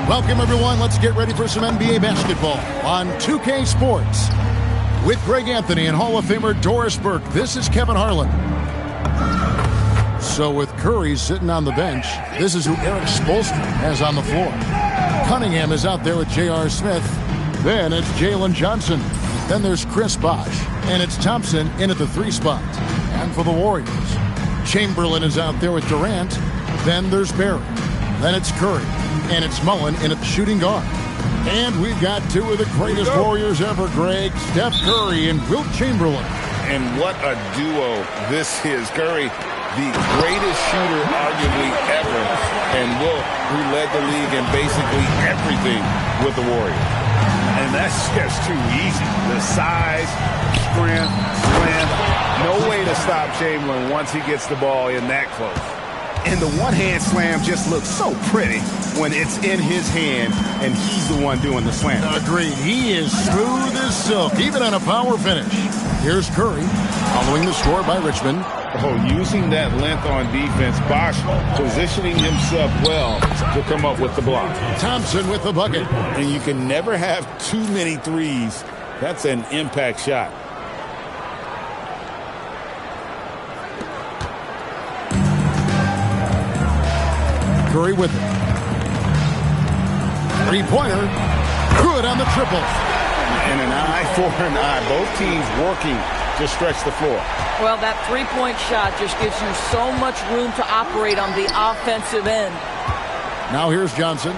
Welcome, everyone. Let's get ready for some NBA basketball on 2K Sports. With Greg Anthony and Hall of Famer Doris Burke, this is Kevin Harlan. So with Curry sitting on the bench, this is who Eric Spoelstra has on the floor. Cunningham is out there with J.R. Smith. Then it's Jalen Johnson. Then there's Chris Bosh. And it's Thompson in at the 3 spot. And for the Warriors, Chamberlain is out there with Durant. Then there's Barry. Then it's Curry. And it's Mullen in at the shooting guard. And we've got 2 of the greatest Warriors ever, Greg. Steph Curry and Wilt Chamberlain. And what a duo this is. Curry, the greatest shooter arguably ever. And Wilt, who led the league in basically everything with the Warriors. And that's just too easy. The size, strength, slam. No way to stop Chamberlain once he gets the ball in that close. And the one-hand slam just looks so pretty when it's in his hand and he's the one doing the slam. Agreed. He is smooth as silk, even on a power finish. Here's Curry, following the score by Richmond. Oh, using that length on defense, Bosh positioning himself well to come up with the block. Thompson with the bucket. And you can never have too many threes. That's an impact shot. Curry with it. Three-pointer. Good on the triple. And an eye for an eye. Both teams working to stretch the floor. Well, that three-point shot just gives you so much room to operate on the offensive end. Now here's Johnson.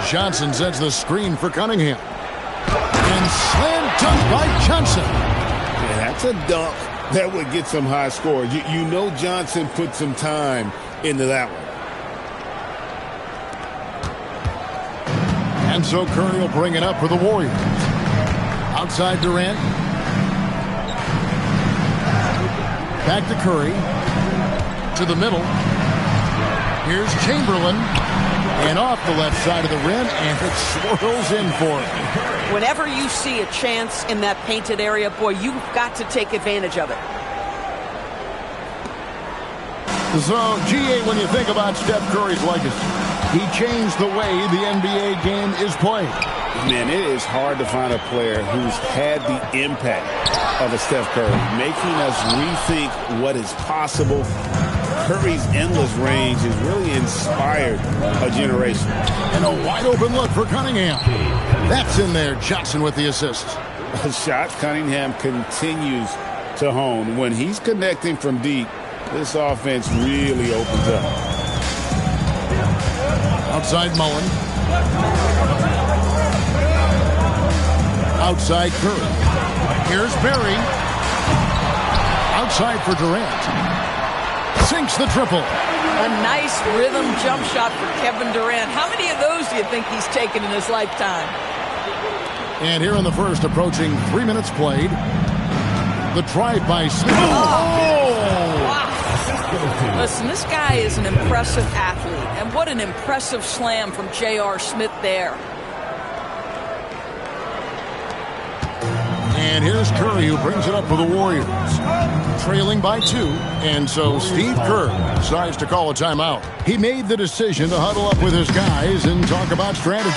Johnson sets the screen for Cunningham. And slam dunk by Johnson. Yeah, that's a dunk that would get some high scores. You know Johnson put some time into that one. And so Curry will bring it up for the Warriors. Outside Durant. Back to Curry. To the middle. Here's Chamberlain. And off the left side of the rim, and it swirls in for him. Whenever you see a chance in that painted area, boy, you've got to take advantage of it. So, GA, when you think about Steph Curry's legacy, he changed the way the NBA game is played. Man, it is hard to find a player who's had the impact of a Steph Curry, making us rethink what is possible. Curry's endless range has really inspired a generation. And a wide-open look for Cunningham. That's in there. Johnson with the assist. A shot Cunningham continues to hone. When he's connecting from deep, this offense really opens up. Outside Mullen. Outside Curry. Here's Barry. Outside for Durant. Sinks the triple. A nice rhythm jump shot for Kevin Durant. How many of those do you think he's taken in his lifetime? And here in the first, approaching 3 minutes played. The drive by Smith. Wow. Listen, this guy is an impressive athlete. And what an impressive slam from J.R. Smith there. And here's Curry, who brings it up for the Warriors. Trailing by 2, and so Steve Kerr decides to call a timeout. He made the decision to huddle up with his guys and talk about strategy.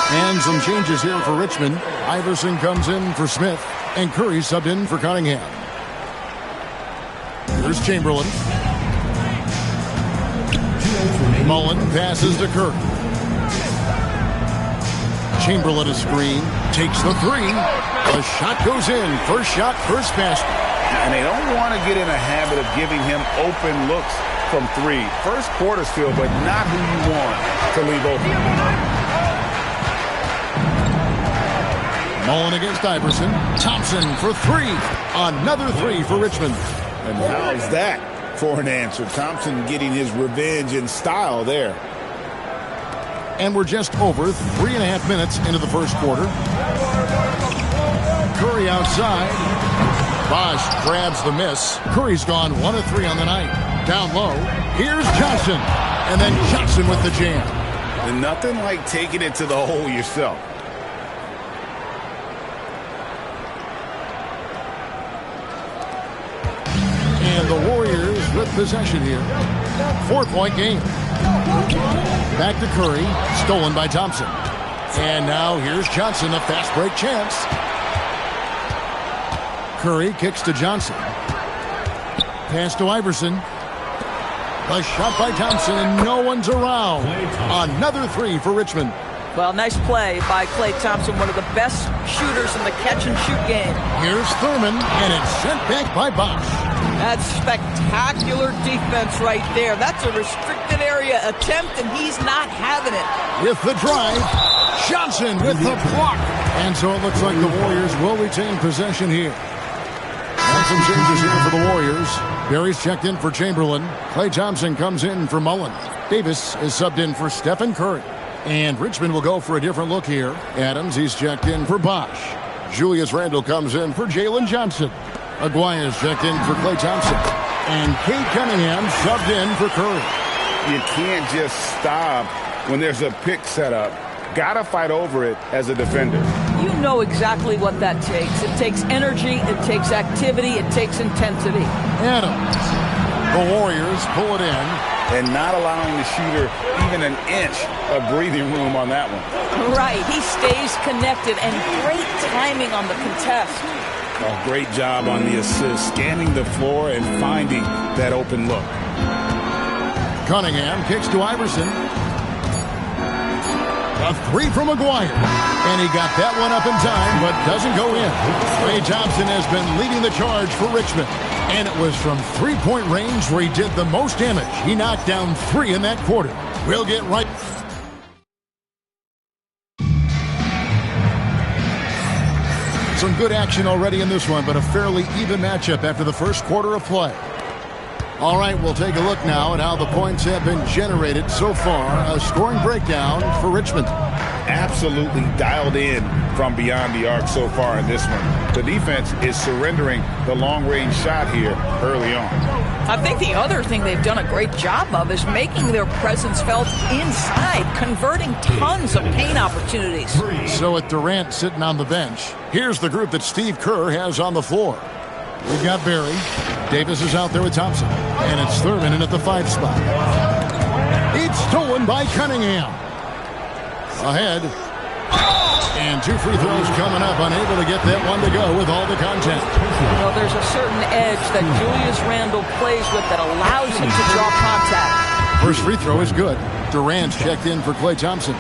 And some changes here for Richmond. Iverson comes in for Smith, and Curry subbed in for Cunningham. Here's Chamberlain. Mullen passes to Curry. Chamberlain a screen, takes the 3. The shot goes in. First shot, first basket. And they don't want to get in a habit of giving him open looks from 3. First quarter still, but not who you want to leave open. Mullen against Iverson. Thompson for 3. Another 3 for Richmond. And how's that for an answer? Thompson getting his revenge in style there. And we're just over 3.5 minutes into the first quarter. Curry outside. Bosh grabs the miss. Curry's gone 1 of 3 on the night. Down low. Here's Johnson. And then Johnson with the jam. And nothing like taking it to the hole yourself. And the Warriors with possession here. 4-point game. Back to Curry. Stolen by Thompson. And now here's Johnson. A fast break chance. Curry kicks to Johnson. Pass to Iverson. A shot by Thompson, and no one's around. Another 3 for Richmond. Well, nice play by Klay Thompson, one of the best shooters in the catch-and-shoot game. Here's Thurman, and it's sent back by Bosh. That's spectacular defense right there. That's a restricted area attempt, and he's not having it. With the drive, Johnson with the block. And so it looks like the Warriors will retain possession here. And some changes here for the Warriors. Barry's checked in for Chamberlain. Klay Thompson comes in for Mullen. Davis is subbed in for Stephen Curry. And Richmond will go for a different look here. Adams, he's checked in for Bosh. Julius Randle comes in for Jalen Johnson. Aguaya's checked in for Klay Thompson. And Cade Cunningham subbed in for Curry. You can't just stop when there's a pick set up. Gotta fight over it as a defender. You know exactly what that takes. It takes energy, it takes activity, it takes intensity. Adams. The Warriors pull it in. And not allowing the shooter even an inch of breathing room on that one. Right, he stays connected, and great timing on the contest. A great job on the assist, scanning the floor and finding that open look. Cunningham kicks to Iverson. A 3 from Aguaya. And he got that one up in time, but doesn't go in. Klay Thompson has been leading the charge for Richmond. And it was from 3-point range where he did the most damage. He knocked down 3 in that quarter. We'll get right. Some good action already in this one, but a fairly even matchup after the first quarter of play. All right, we'll take a look now at how the points have been generated so far. A scoring breakdown for Richmond. Absolutely dialed in from beyond the arc so far in this one. The defense is surrendering the long-range shot here early on. I think the other thing they've done a great job of is making their presence felt inside, converting tons of paint opportunities. So with Durant sitting on the bench, here's the group that Steve Kerr has on the floor. We've got Barry. Davis is out there with Thompson. And it's Thurman in at the 5 spot. It's stolen by Cunningham. Ahead. And 2 free throws coming up. Unable to get that one to go with all the contact. You know, there's a certain edge that Julius Randle plays with that allows him to draw contact. First free throw is good. Durant's checked in for Klay Thompson.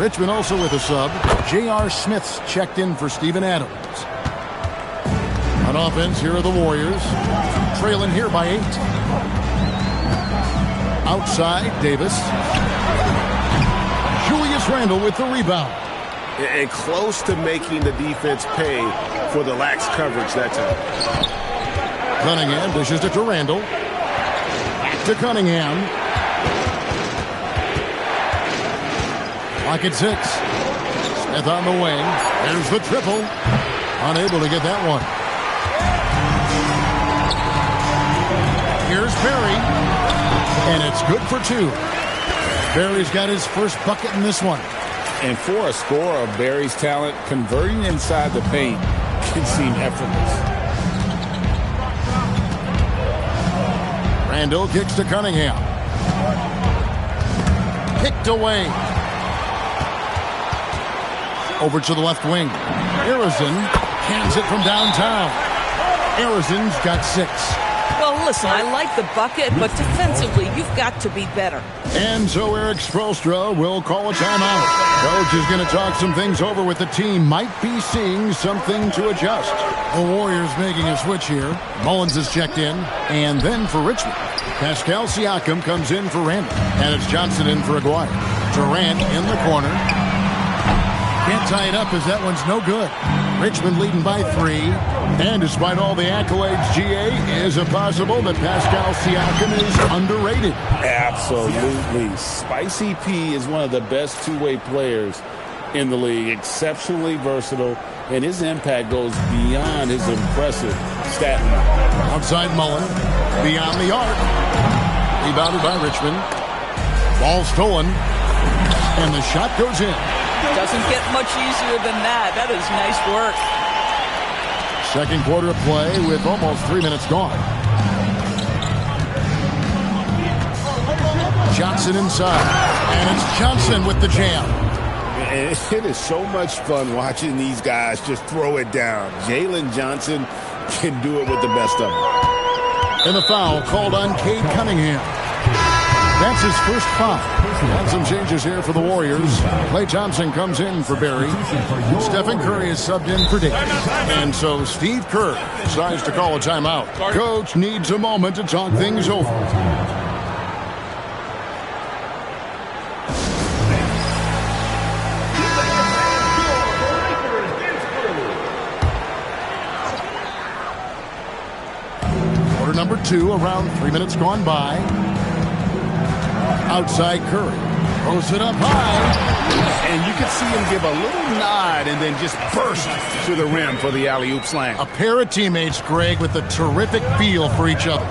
Richmond also with a sub. J.R. Smith's checked in for Steven Adams. On offense, here are the Warriors. Trailing here by 8. Outside, Davis. Julius Randle with the rebound. And close to making the defense pay for the lax coverage that time. Cunningham dishes it to Randle. Back to Cunningham. Clock at 6. Smith on the wing. There's the triple. Unable to get that one. Here's Barry. And it's good for 2. Barry's got his first bucket in this one. And for a scorer of Barry's talent, converting inside the paint can seem effortless. Randle kicks to Cunningham. Kicked away. Over to the left wing. Harrison hands it from downtown. Harrison's got 6. Well, listen, I like the bucket, but defensively, you've got to be better. And so Eric Spoelstra will call a timeout. Coach is going to talk some things over with the team. Might be seeing something to adjust. The Warriors making a switch here. Mullins is checked in. And then for Richmond, Pascal Siakam comes in for Randle. And it's Johnson in for Aguirre. Durant in the corner. Can't tie it up as that one's no good. Richmond leading by 3. And despite all the accolades, GA, is it possible that Pascal Siakam is underrated? Absolutely. Spicy P is one of the best two-way players in the league. Exceptionally versatile, and his impact goes beyond his impressive stat line. Outside Mullen, beyond the arc. Rebounded by Richmond. Ball stolen, and the shot goes in. Doesn't get much easier than that. That is nice work. Second quarter of play with almost 3 minutes gone. Johnson inside. And it's Johnson with the jam. And it is so much fun watching these guys just throw it down. Jalen Johnson can do it with the best of them. And the foul called on Cade Cunningham. That's his first foul. And some changes here for the Warriors. Klay Thompson comes in for Barry. Stephen Curry is subbed in for Davis. And so Steve Kerr decides to call a timeout. Coach needs a moment to talk things over. Quarter number 2, around 3 minutes gone by. Outside Curry. Throws it up high. And you can see him give a little nod and then just burst to the rim for the alley-oop slam. A pair of teammates, Greg, with a terrific feel for each other.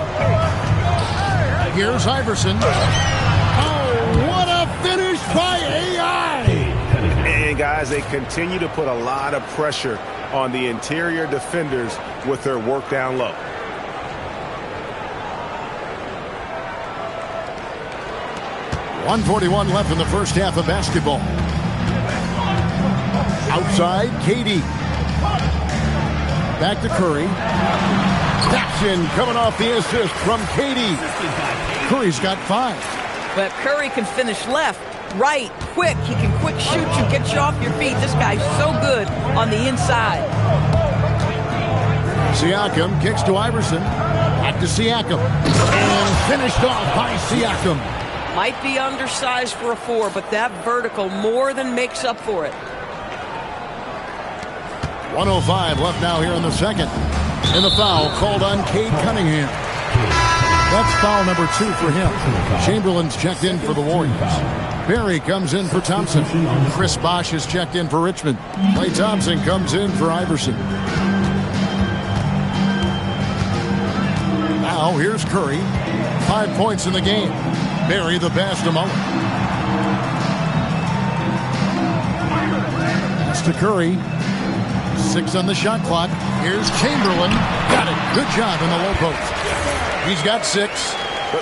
Here's Iverson. Oh, what a finish by AI! And guys, they continue to put a lot of pressure on the interior defenders with their work down low. .141 left in the first half of basketball. Outside, KD. Back to Curry. Jackson coming off the assist from KD. Curry's got 5. But Curry can finish left, right, quick. He can quick shoot you, get you off your feet. This guy's so good on the inside. Siakam kicks to Iverson. Back to Siakam. And finished off by Siakam. Might be undersized for a 4, but that vertical more than makes up for it. 1:05 left now here in the second. And the foul called on Cade Cunningham. That's foul number 2 for him. Chamberlain's checked in for the Warriors. Barry comes in for Thompson. Chris Bosh is checked in for Richmond. Klay Thompson comes in for Iverson. Now here's Curry. 5 points in the game. Barry the pass to Mullen. Pass to Curry. 6 on the shot clock. Here's Chamberlain. Got it. Good job in the low post. He's got 6.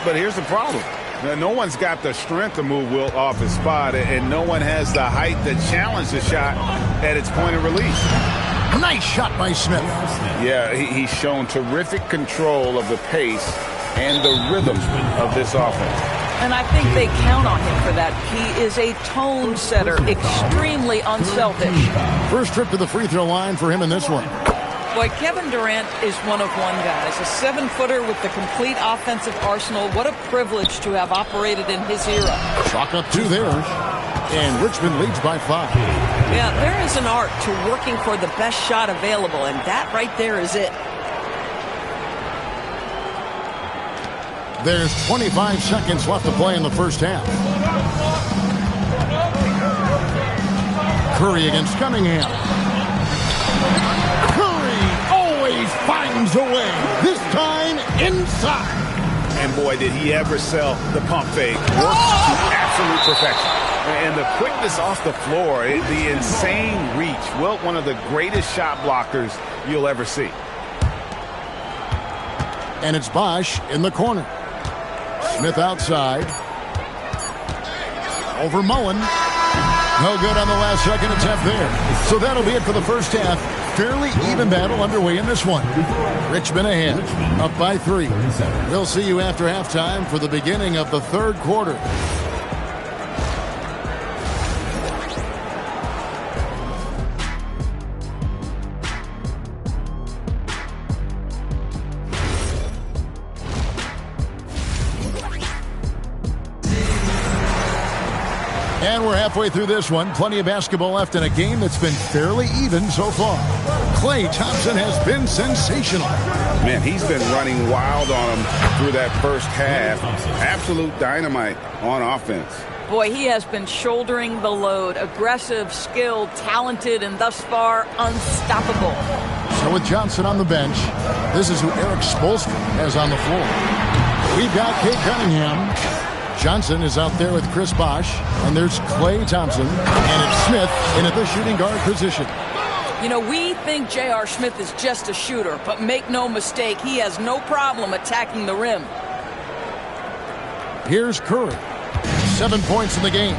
But here's the problem. No one's got the strength to move Wilt off his spot, and no one has the height to challenge the shot at its point of release. Nice shot by Smith. Yeah, he's shown terrific control of the pace and the rhythm of this offense. And I think they count on him for that. He is a tone setter, extremely unselfish. First trip to the free throw line for him in this one. Boy, Kevin Durant is one of one, guys. A 7-footer with the complete offensive arsenal. What a privilege to have operated in his era. Chalk up 2 there. And Richmond leads by 5. Yeah, there is an art to working for the best shot available, and that right there is it. There's 25 seconds left to play in the first half. Curry against Cunningham. Finds a way, this time inside. And boy, did he ever sell the pump fake. Works to absolute perfection. And the quickness off the floor, the insane reach. Wilt, one of the greatest shot blockers you'll ever see. And it's Bosh in the corner. Smith outside. Over Mullen. No good on the last second attempt there. So that'll be it for the first half. Fairly even battle underway in this one. Richmond ahead, up by 3. We'll see you after halftime for the beginning of the third quarter. And we're halfway through this one. Plenty of basketball left in a game that's been fairly even so far. Klay Thompson has been sensational. Man, he's been running wild on him through that first half. Absolute dynamite on offense. Boy, he has been shouldering the load. Aggressive, skilled, talented, and thus far unstoppable. So with Johnson on the bench, this is who Eric Spoelstra has on the floor. We've got Cade Cunningham. Johnson is out there with Chris Bosh, and there's Klay Thompson, and it's Smith in at the shooting guard position. You know, we think J.R. Smith is just a shooter, but make no mistake, he has no problem attacking the rim. Here's Curry. 7 points in the game.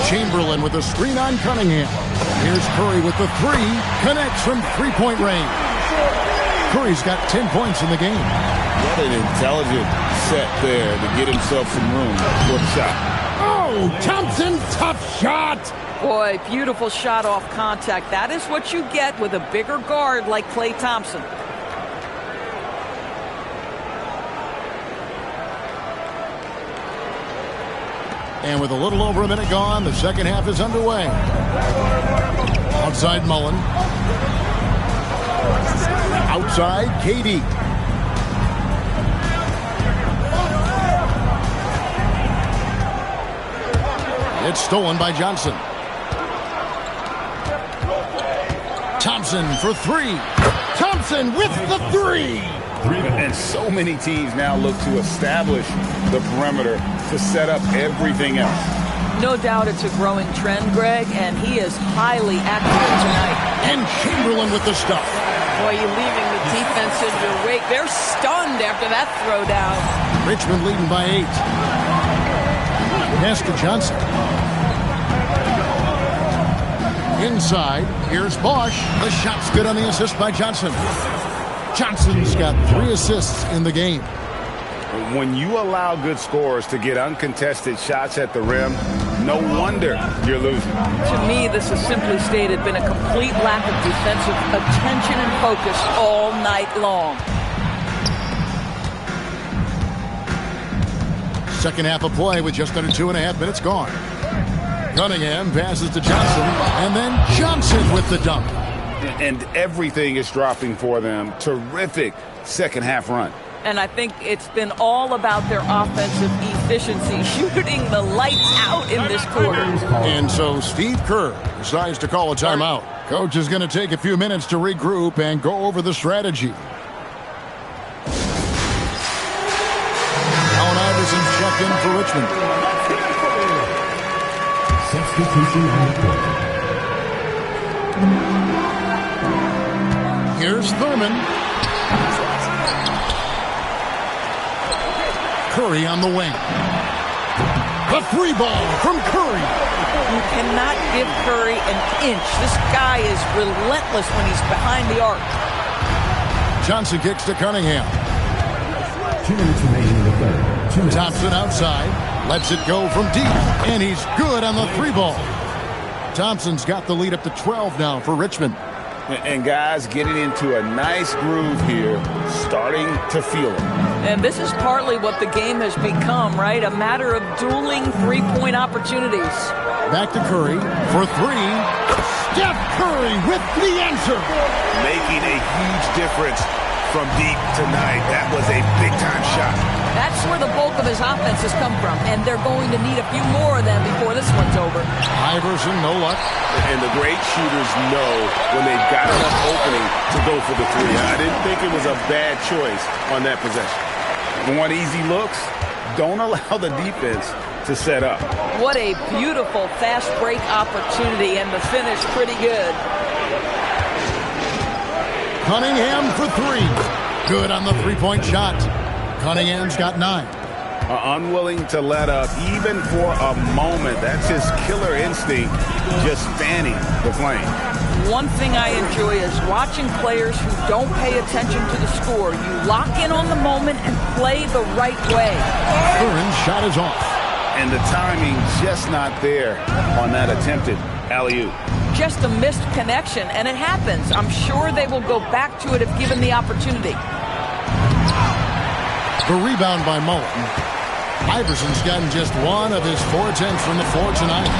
Chamberlain with a screen on Cunningham. Here's Curry with the 3. Connects from three-point range. Curry's got 10 points in the game. What an intelligent set there to get himself some room for the shot. Oh, Thompson, tough shot. Boy, beautiful shot off contact. That is what you get with a bigger guard like Klay Thompson. And with a little over a minute gone, the second half is underway. Outside Mullen. Outside KD. It's stolen by Johnson. Thompson for 3. Thompson with the 3. And so many teams now look to establish the perimeter to set up everything else. No doubt it's a growing trend, Greg, and he is highly accurate tonight. And Chamberlain with the stuff. Boy, you're leaving the defense in your wake. They're stunned after that throwdown. Richmond leading by 8. Pass to Johnson. Inside, here's Bosh. The shot's good on the assist by Johnson. Johnson's got 3 assists in the game. When you allow good scorers to get uncontested shots at the rim, no wonder you're losing. To me, this has simply stated been a complete lack of defensive attention and focus all night long. Second half of play with just under 2.5 minutes gone. Cunningham passes to Johnson, and then Johnson with the dunk. And everything is dropping for them. Terrific second half run. And I think it's been all about their offensive efficiency, shooting the lights out in this quarter. And so Steve Kerr decides to call a timeout. Coach is going to take a few minutes to regroup and go over the strategy. Allen Iverson's checked in for Richmond. Substitution on the court. Here's Thurman. Curry on the wing. The three ball from Curry. You cannot give Curry an inch. This guy is relentless when he's behind the arc. Johnson kicks to Cunningham. 2 minutes remaining in the third. 2 minutes. Thompson outside. Lets it go from deep. And he's good on the three ball. Thompson's got the lead up to 12 now for Richmond. And guys getting into a nice groove here, starting to feel it. And this is partly what the game has become, right? A matter of dueling three-point opportunities. Back to Curry for three. Steph Curry with the answer. Making a huge difference from deep tonight. That was a big-time shot. That's where the bulk of his offense has come from, and they're going to need a few more of them before this one's over. Iverson, no luck. And the great shooters know when they've got enough opening to go for the three. I didn't think it was a bad choice on that possession. Want easy looks? Don't allow the defense to set up. What a beautiful fast break opportunity, and the finish pretty good. Cunningham for three. Good on the three-point shot. Cunningham's got 9. Unwilling to let up even for a moment. That's his killer instinct, just fanning the flame. One thing I enjoy is watching players who don't pay attention to the score. You lock in on the moment and play the right way. Curran's shot is off. And the timing just not there on that attempted alley-oop. Just a missed connection, and it happens. I'm sure they will go back to it if given the opportunity. The rebound by Mullen. Iverson's gotten just one of his 4 attempts from the floor tonight.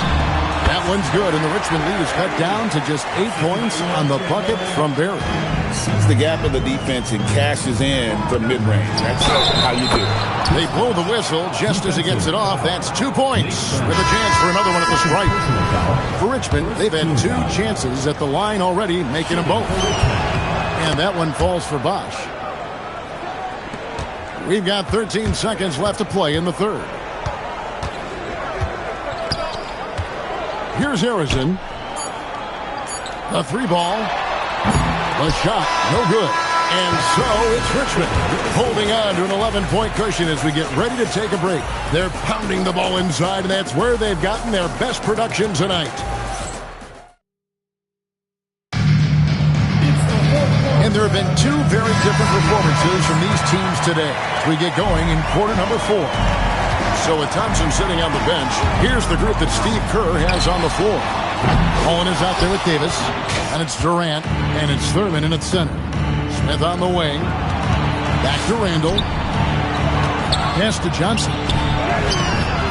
That one's good, and the Richmond lead is cut down to just 8 points on the bucket from Berry. Sees the gap in the defense and cashes in from mid-range. That's how you do it. They blow the whistle just as he gets it off. That's 2 points with a chance for another one at the stripe. For Richmond, they've had 2 chances at the line already, making them both. And that one falls for Bosch. We've got 13 seconds left to play in the third. Here's Harrison. The three ball. The shot, no good. And so it's Richmond holding on to an 11-point cushion as we get ready to take a break. They're pounding the ball inside, and that's where they've gotten their best production tonight. And there have been 2 very different performances from these teams today as we get going in quarter number 4. So with Thompson sitting on the bench, here's the group that Steve Kerr has on the floor. Owen is out there with Davis, and it's Durant, and it's Thurman in at center. Smith on the wing. Back to Randall. Pass to Johnson.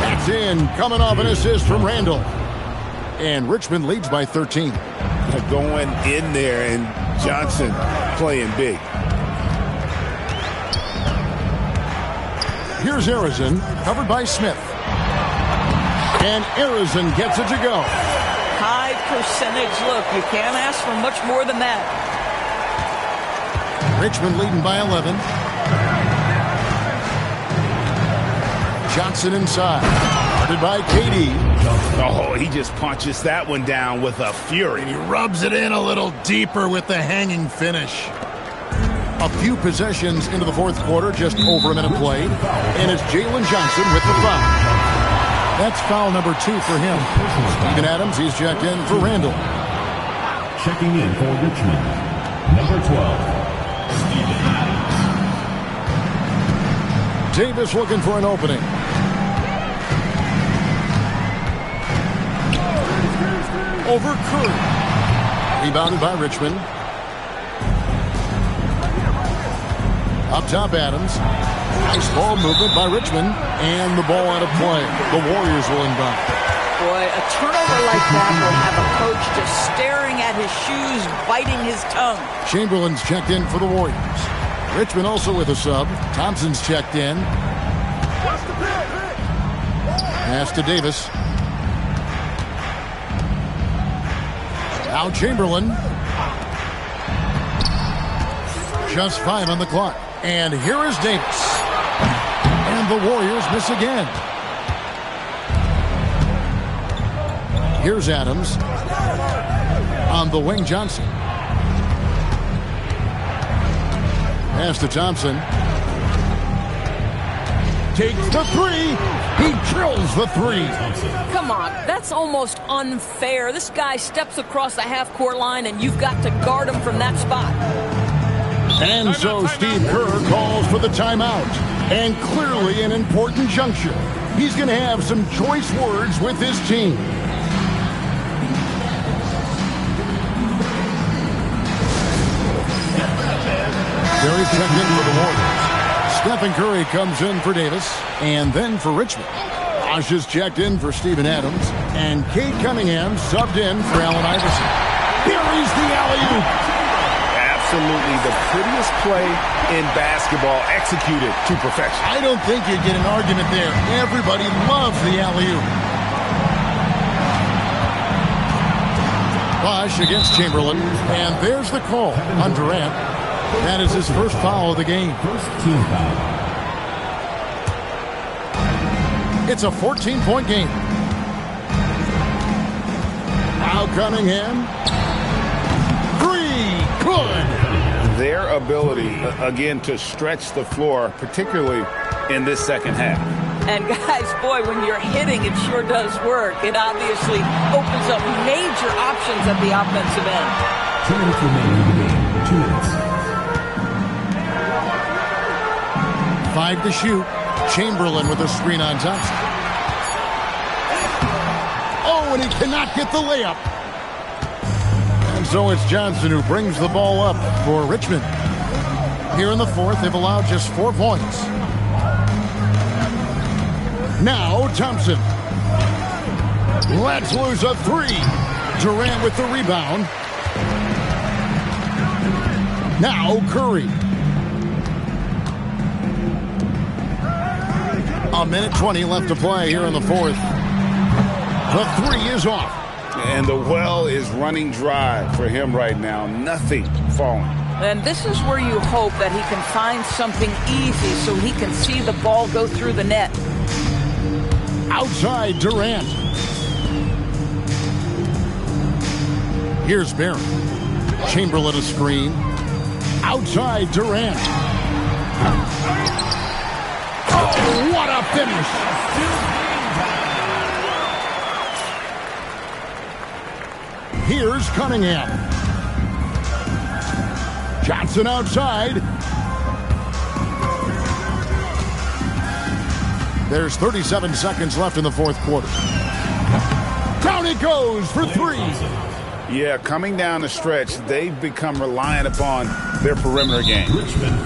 That's in, coming off an assist from Randall. And Richmond leads by 13. Going in there, and Johnson playing big. Here's Harrison, covered by Smith. And Harrison gets it to go. High percentage look. You can't ask for much more than that. Richmond leading by 11. Johnson inside. Guarded by KD. Oh, he just punches that one down with a fury. And he rubs it in a little deeper with the hanging finish. A few possessions into the fourth quarter, just over a minute played. And it's Jalen Johnson with the foul. That's foul number 2 for him. Steven Adams, he's checked in for Randall. Checking in for Richmond, number 12, Steven Adams. Davis looking for an opening. Over Curry. Rebounded by Richmond. Up top, Adams. Nice ball movement by Richmond. And the ball out of play. The Warriors will inbound. boy. A turnover like that will have a coach just staring at his shoes, biting his tongue. Chamberlain's checked in for the Warriors. Richmond also with a sub. Thompson's checked in. Pass to Davis. Now Chamberlain. Just 5 on the clock. And here is Davis. And the Warriors miss again. Here's Adams. On the wing, Johnson. Pass to Thompson. Takes the 3. He drills the 3. Come on, that's almost unfair. This guy steps across the half-court line, and you've got to guard him from that spot. And so Steve Kerr calls for the timeout. And clearly an important juncture. He's going to have some choice words with his team. Curry checked in for the Warriors. Stephen Curry comes in for Davis and then for Richmond. Bosh is checked in for Steven Adams. And Cade Cunningham subbed in for Allen Iverson. Buries the alley-oop. Absolutely the prettiest play in basketball, executed to perfection. I don't think you'd get an argument there. Everybody loves the alley-oop. Bosh against Chamberlain. And there's the call on Durant. That is his first foul of the game. First team foul. It's a 14-point game. Now Cunningham. 3. Good. Their ability, again, to stretch the floor, particularly in this second half. And guys, boy, when you're hitting, it sure does work. It obviously opens up major options at the offensive end. 2 minutes remaining in the game. 2 minutes. 5 to shoot. Chamberlain with a screen on Thompson. Oh, and he cannot get the layup. And so it's Johnson who brings the ball up for Richmond. Here in the fourth, they've allowed just 4 points. Now Thompson. Let's lose a 3. Durant with the rebound. Now Curry. A minute 20 left to play here in the fourth. The 3 is off. And the well is running dry for him right now. Nothing falling. And this is where you hope that he can find something easy so he can see the ball go through the net. Outside Durant. Here's Barron. Chamberlain a screen. Outside Durant. Oh, what a finish. Here's Cunningham. Johnson outside. There's 37 seconds left in the fourth quarter. Down it goes for 3. Yeah, coming down the stretch, they've become reliant upon their perimeter game.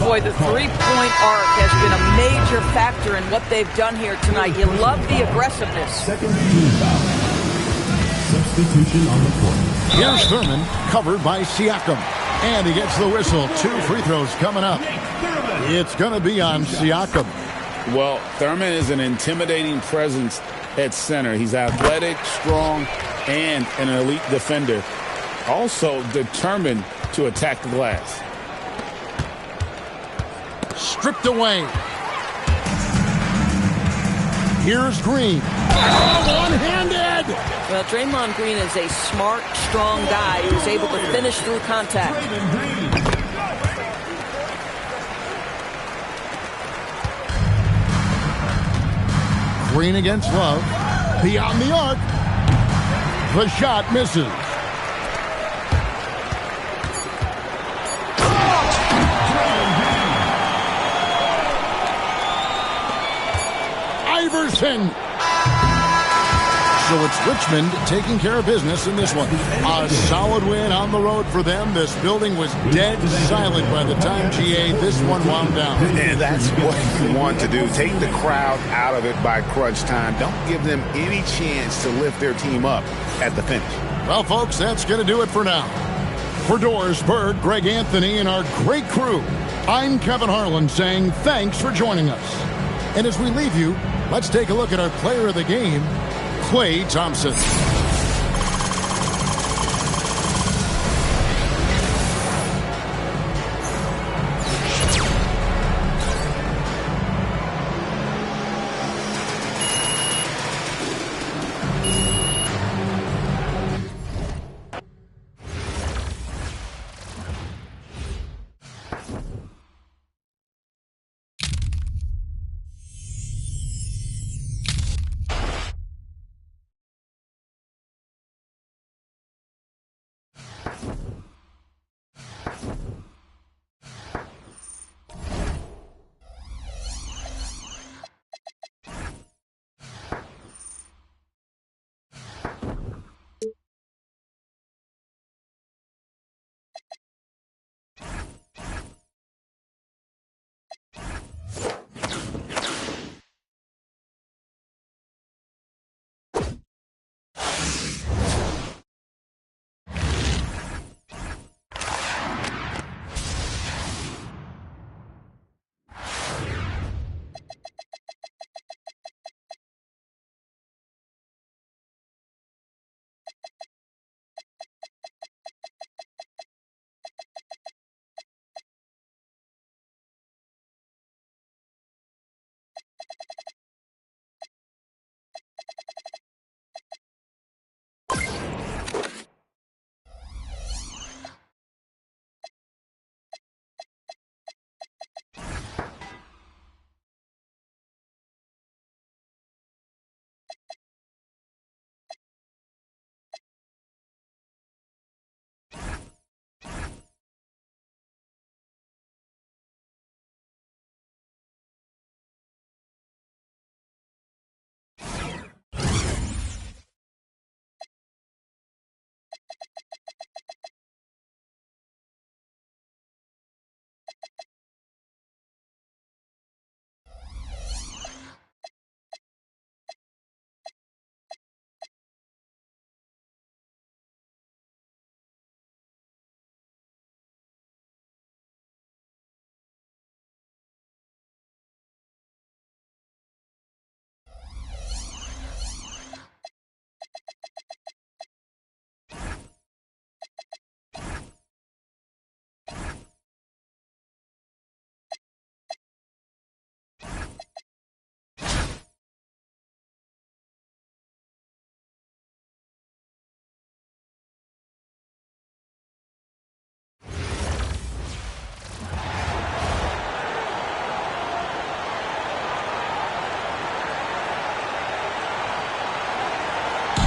Boy, the three-point arc has been a major factor in what they've done here tonight. You love the aggressiveness. Second team foul. Substitution on the court. Here's Thurman, covered by Siakam. And he gets the whistle. 2 free throws coming up. It's going to be on Siakam. Well, Thurman is an intimidating presence at center. He's athletic, strong, and an elite defender. Also determined to attack the glass. Stripped away. Here's Green. One-handed. Well, Draymond Green is a smart, strong guy who's able to finish through contact. Green against Love. Beyond the arc. The shot misses. Iverson. So it's Richmond taking care of business in this one. A solid win on the road for them. This building was dead silent by the time, GA, this one wound down. And that's what you want to do. Take the crowd out of it by crunch time. Don't give them any chance to lift their team up at the finish. Well, folks, that's going to do it for now. For Doris Berg, Greg Anthony, and our great crew, I'm Kevin Harlan saying thanks for joining us. And as we leave you, let's take a look at our player of the game, Klay Thompson.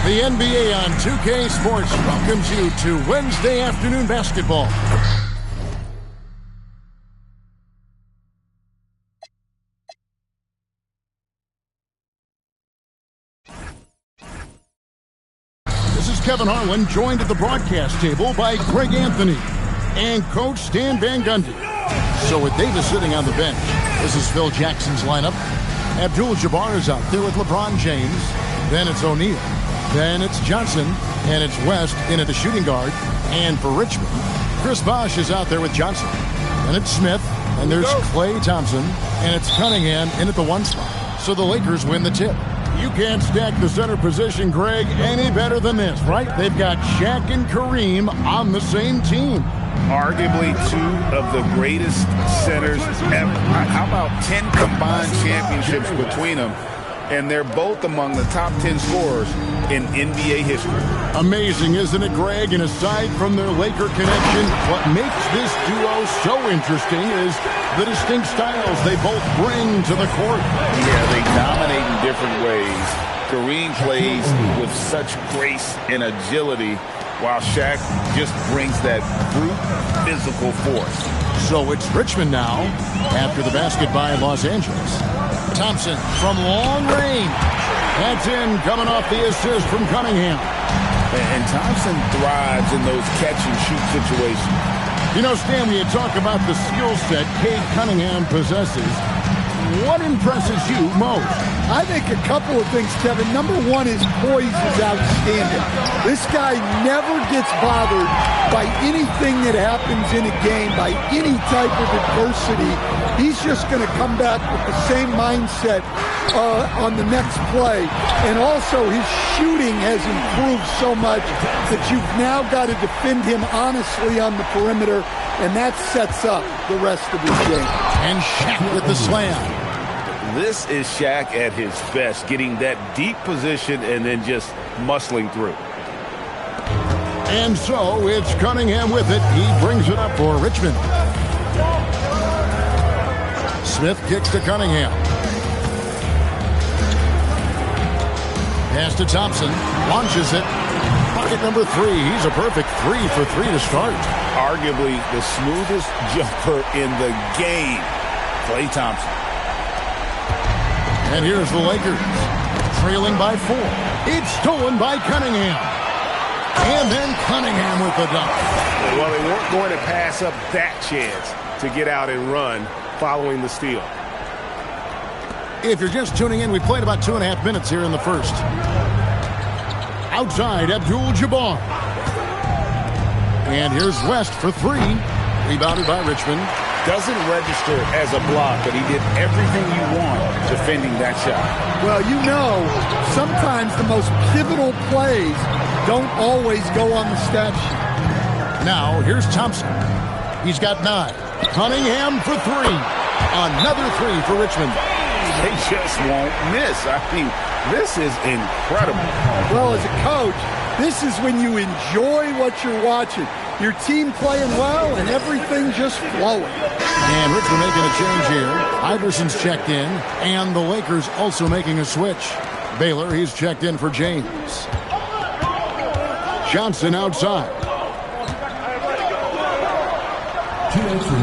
The NBA on 2K Sports welcomes you to Wednesday afternoon basketball. This is Kevin Harlan, joined at the broadcast table by Greg Anthony and Coach Stan Van Gundy. So with Davis sitting on the bench, this is Phil Jackson's lineup. Abdul-Jabbar is out there with LeBron James. Then it's O'Neal. Then it's Johnson, and it's West in at the shooting guard. And for Richmond, Chris Bosh is out there with Johnson. And it's Smith, and there's Klay Thompson, and it's Cunningham in at the 1 spot. So the Lakers win the tip. You can't stack the center position, Greg, any better than this, right? They've got Shaq and Kareem on the same team. Arguably two of the greatest centers ever. How about 10 combined championships between them? And they're both among the top 10 scorers in NBA history. Amazing, isn't it, Greg? And aside from their Laker connection, what makes this duo so interesting is the distinct styles they both bring to the court. Yeah, they dominate in different ways. Kareem plays with such grace and agility, while Shaq just brings that brute physical force. So it's Richmond now, after the basket by Los Angeles. Thompson from long range. That's in, coming off the assist from Cunningham. And Thompson thrives in those catch-and-shoot situations. You know, Stan, when you talk about the skill set Cade Cunningham possesses, what impresses you most? I think a couple of things, Kevin. Number one, his poise is outstanding. This guy never gets bothered by anything that happens in a game, by any type of adversity. He's just going to come back with the same mindset on the next play. And also, his shooting has improved so much that you've now got to defend him honestly on the perimeter, and that sets up the rest of his game. And Shaq with the slam. This is Shaq at his best, getting that deep position and then just muscling through. And so it's Cunningham with it. He brings it up for Richmond. Smith kicks to Cunningham. Pass to Thompson. Launches it. Bucket number 3. He's a perfect 3 for 3 to start. Arguably the smoothest jumper in the game. Klay Thompson. And here's the Lakers, trailing by 4. It's stolen by Cunningham. And then Cunningham with the dunk. Well, they weren't going to pass up that chance to get out and run following the steal. If you're just tuning in, we played about 2.5 minutes here in the first. Outside, Abdul-Jabbar. And here's West for 3. Rebounded by Richmond. Doesn't register as a block, but he did everything you want defending that shot. Well, you know, sometimes the most pivotal plays don't always go on the stat sheet. Now, here's Thompson. He's got 9. Cunningham for 3. Another 3 for Richmond. They just won't miss. I mean, this is incredible. Well, as a coach, this is when you enjoy what you're watching. Your team playing well and everything just flowing. And Richmond making a change here. Iverson's checked in, and the Lakers also making a switch. Baylor, he's checked in for James. Johnson outside.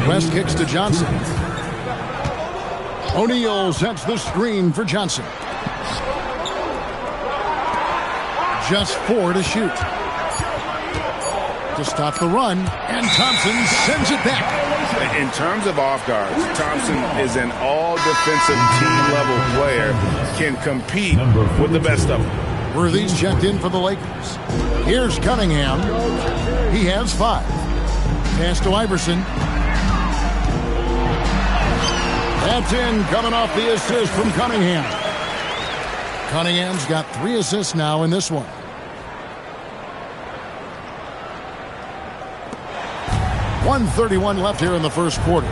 West kicks to Johnson. O'Neal sets the screen for Johnson. Just 4 to shoot. To stop the run, and Thompson sends it back. In terms of off guards, Thompson is an all-defensive team-level player, can compete with the best of them. Worthy's checked in for the Lakers. Here's Cunningham. He has 5. Pass to Iverson. That's in, coming off the assist from Cunningham. Cunningham's got 3 assists now in this one. .131 left here in the first quarter.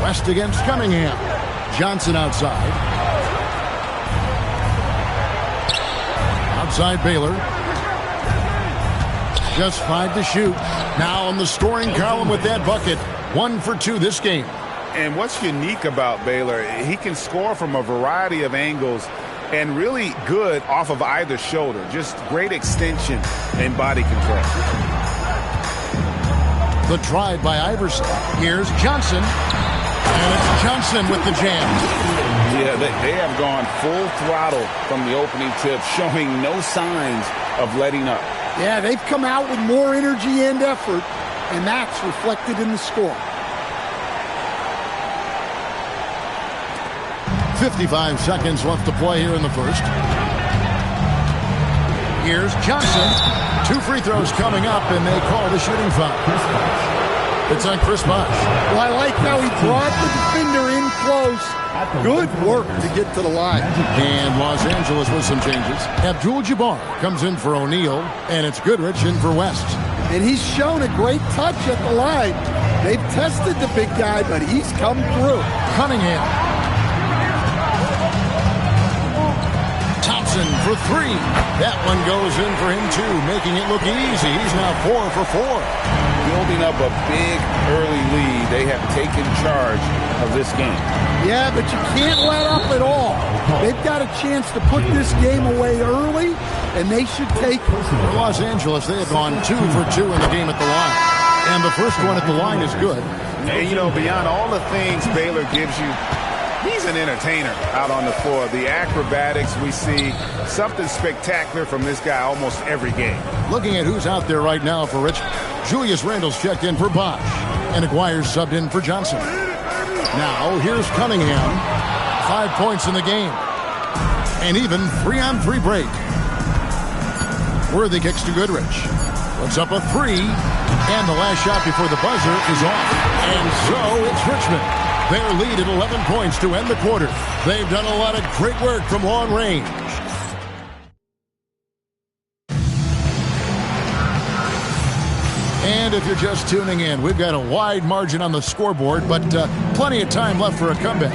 West against Cunningham. Johnson outside. Outside Baylor. Just 5 to shoot. Now in the scoring column with that bucket. 1 for 2 this game. And what's unique about Baylor, he can score from a variety of angles and really good off of either shoulder. Just great extension and body control. The drive by Iverson. Here's Johnson. And it's Johnson with the jam. Yeah, they have gone full throttle from the opening tip, showing no signs of letting up. Yeah, they've come out with more energy and effort, and that's reflected in the score. 55 seconds left to play here in the first. Here's Johnson. 2 free throws coming up, and they call the shooting foul. It's on Chris Bosh. Well, I like how he brought the defender in close. Good work to get to the line. And Los Angeles with some changes. Abdul-Jabbar comes in for O'Neal, and it's Goodrich in for West. And he's shown a great touch at the line. They've tested the big guy, but he's come through. Cunningham. Thompson for 3. That one goes in for him too, making it look easy. He's now 4 for 4. Building up a big early lead. They have taken charge of this game. Yeah, but you can't let up at all. They've got a chance to put this game away early, and they should take it. For Los Angeles, they have gone 2 for 2 in the game at the line. And the first one at the line is good. And, you know, beyond all the things Baylor gives you, He's an entertainer out on the floor. The acrobatics we see, something spectacular from this guy almost every game. Looking at who's out there right now for Richmond. Julius Randle's checked in for Bosch, and Aguirre's subbed in for Johnson. Now, here's Cunningham. 5 points in the game. And even 3-on-3 break. Worthy kicks to Goodrich. Puts up a 3. And the last shot before the buzzer is off. And so it's Richmond. Their lead at 11 points to end the quarter. They've done a lot of great work from long range. And if you're just tuning in, we've got a wide margin on the scoreboard, but plenty of time left for a comeback.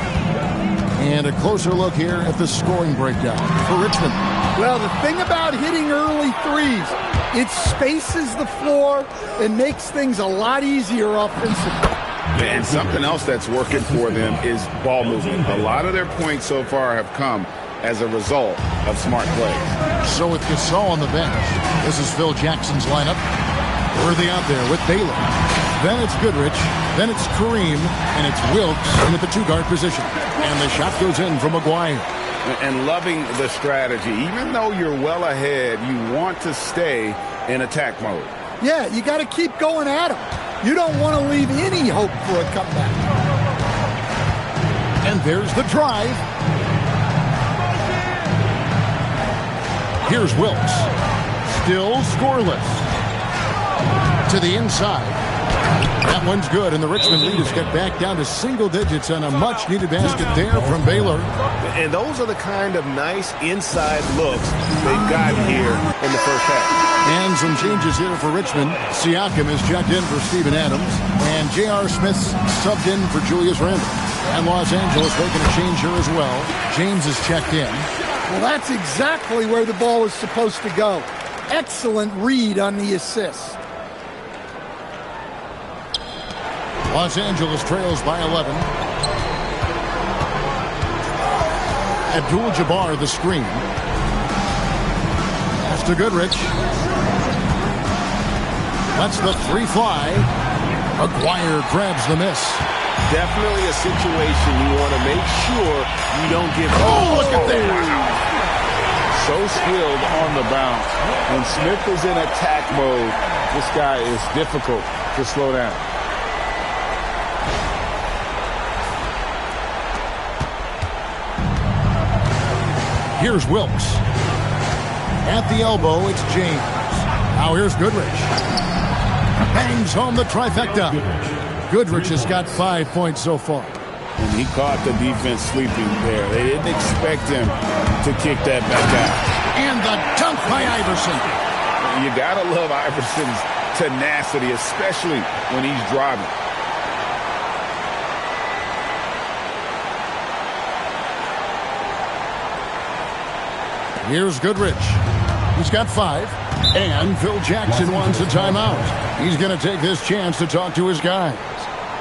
And a closer look here at the scoring breakdown for Richmond. Well, the thing about hitting early threes, it spaces the floor and makes things a lot easier offensively. And something else that's working for them is ball movement. A lot of their points so far have come as a result of smart plays. So with Gasol on the bench, this is Phil Jackson's lineup. Worthy out there with Baylor. Then it's Goodrich. Then it's Kareem. And it's Wilkes in at the two-guard position. And the shot goes in from Aguirre. And loving the strategy. Even though you're well ahead, you want to stay in attack mode. Yeah, you got to keep going at him. You don't want to leave any hope for a comeback. And there's the drive. Here's Wilkes. Still scoreless. To the inside. That one's good, and the Richmond leaders get back down to single digits on a much-needed basket there from Baylor. And those are the kind of nice inside looks they've got here in the first half. And some changes here for Richmond. Siakam is checked in for Steven Adams, and J.R. Smith's subbed in for Julius Randle. And Los Angeles making a change here as well. James is checked in. Well, that's exactly where the ball is supposed to go. Excellent read on the assist. Los Angeles trails by 11. Abdul-Jabbar the screen. Pass to Goodrich. Lets the three fly. Aguirre grabs the miss. Definitely a situation you want to make sure you don't give up. Oh, look at that. So skilled on the bounce. When Smith is in attack mode, this guy is difficult to slow down. Here's Wilkes. At the elbow, it's James. Now here's Goodrich. Bangs home the trifecta. Goodrich has got 5 points so far. And he caught the defense sleeping there. They didn't expect him to kick that back out. And the dunk by Iverson. You got to love Iverson's tenacity, especially when he's driving. Here's Goodrich. He's got 5. And Phil Jackson wants a timeout. He's going to take this chance to talk to his guys.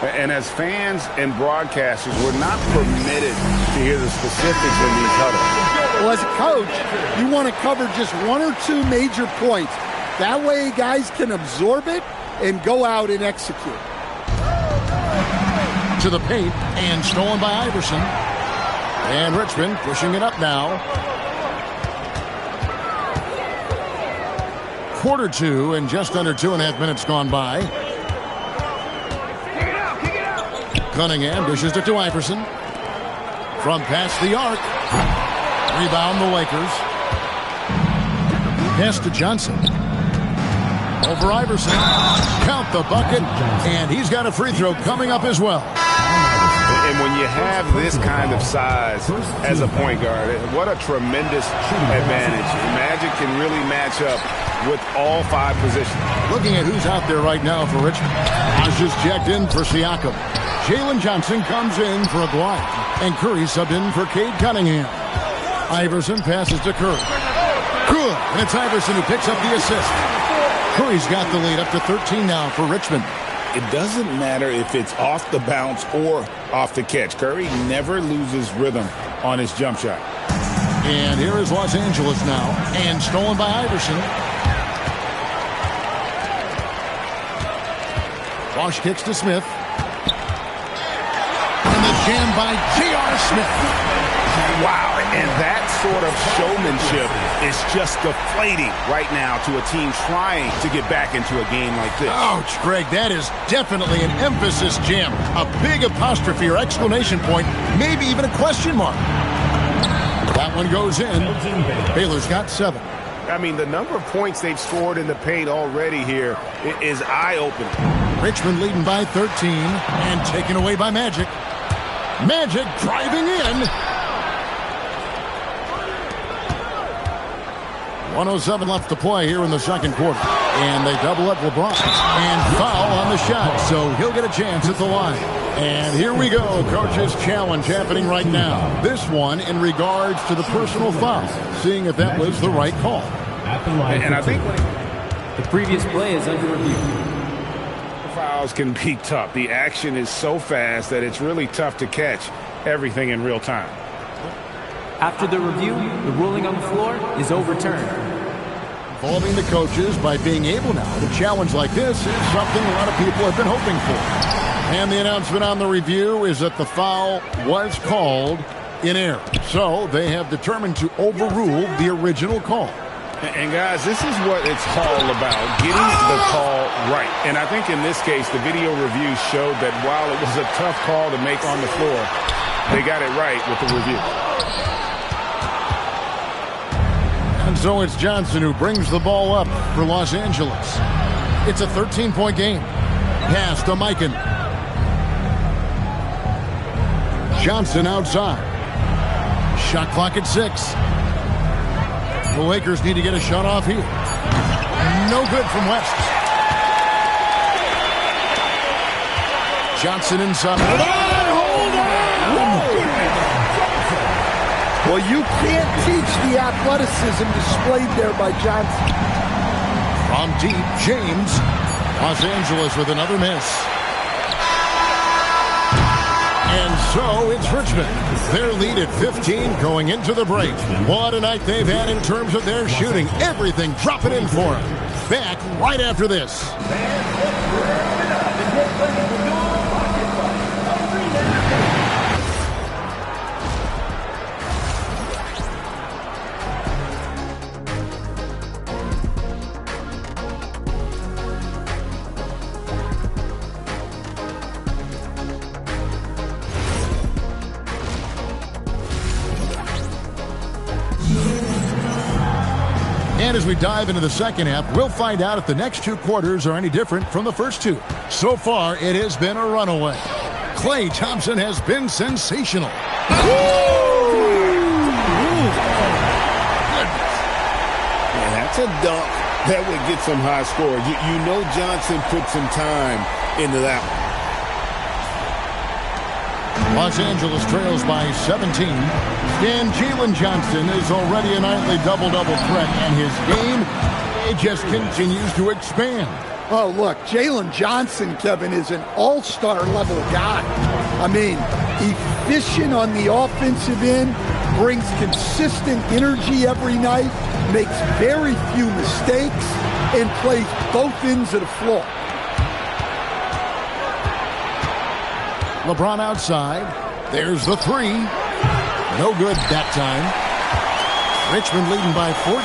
And as fans and broadcasters, we're not permitted to hear the specifics of these huddles. Well, as a coach, you want to cover just 1 or 2 major points. That way guys can absorb it and go out and execute. To the paint, and stolen by Iverson. And Richmond pushing it up now. 1:45 and just under 2.5 minutes gone by. Cunningham dishes it to Iverson. From past the arc. Rebound the Lakers. Pass to Johnson. Over Iverson. Count the bucket. And he's got a free throw coming up as well. And when you have this kind of size as a point guard, what a tremendous advantage. Magic can really match up with all 5 positions. Looking at who's out there right now for Richmond. Bosch is checked in for Siakam. Jalen Johnson comes in for Aguirre. And Curry subbed in for Cade Cunningham. Iverson passes to Curry. Good. And it's Iverson who picks up the assist. Curry's got the lead up to 13 now for Richmond. It doesn't matter if it's off the bounce or off the catch. Curry never loses rhythm on his jump shot. And here is Los Angeles now. And stolen by Iverson. Bosch kicks to Smith. And the jammed by J.R. Smith. Wow, and that sort of showmanship is just deflating right now to a team trying to get back into a game like this. Ouch, Greg, that is definitely an emphasis jam. A big apostrophe or exclamation point, maybe even a question mark. That one goes in. Baylor's got 7. I mean, the number of points they've scored in the paint already here is eye-opening. Richmond leading by 13 and taken away by Magic. Magic driving in. 1:07 left to play here in the second quarter. And they double up LeBron. And foul on the shot, so he'll get a chance at the line. And here we go, coach's challenge happening right now. This one in regards to the personal foul, seeing if that was the right call. And I think the previous play is under review. Fouls can be tough. The action is so fast that it's really tough to catch everything in real time. After the review, the ruling on the floor is overturned. Involving the coaches by being able now to challenge like this is something a lot of people have been hoping for. And the announcement on the review is that the foul was called in error. So they have determined to overrule the original call. And guys, this is what it's all about, getting the call right. And I think in this case, the video review showed that while it was a tough call to make on the floor, they got it right with the review. And so it's Johnson who brings the ball up for Los Angeles. It's a 13-point game. Pass to Mikan. Johnson outside. Shot clock at 6. The Lakers need to get a shot off here. No good from West. Johnson inside. Hold on! Well, you can't teach the athleticism displayed there by Johnson. From deep, James. Los Angeles with another miss. And so it's Richmond. Their lead at 15 going into the break. What a night they've had in terms of their shooting. Everything dropping in for them. Back right after this. And as we dive into the second half, we'll find out if the next 2 quarters are any different from the first 2. So far, it has been a runaway. Klay Thompson has been sensational. Yeah, that's a dunk that would get some high scores. You know Johnson put some time into that one. Los Angeles trails by 17. And Jalen Johnson is already a nightly double-double threat, and his game, it just continues to expand. Oh, look, Jalen Johnson, Kevin, is an all-star level guy. I mean, efficient on the offensive end, brings consistent energy every night, makes very few mistakes, and plays both ends of the floor. LeBron outside. There's the 3. No good that time. Richmond leading by 14.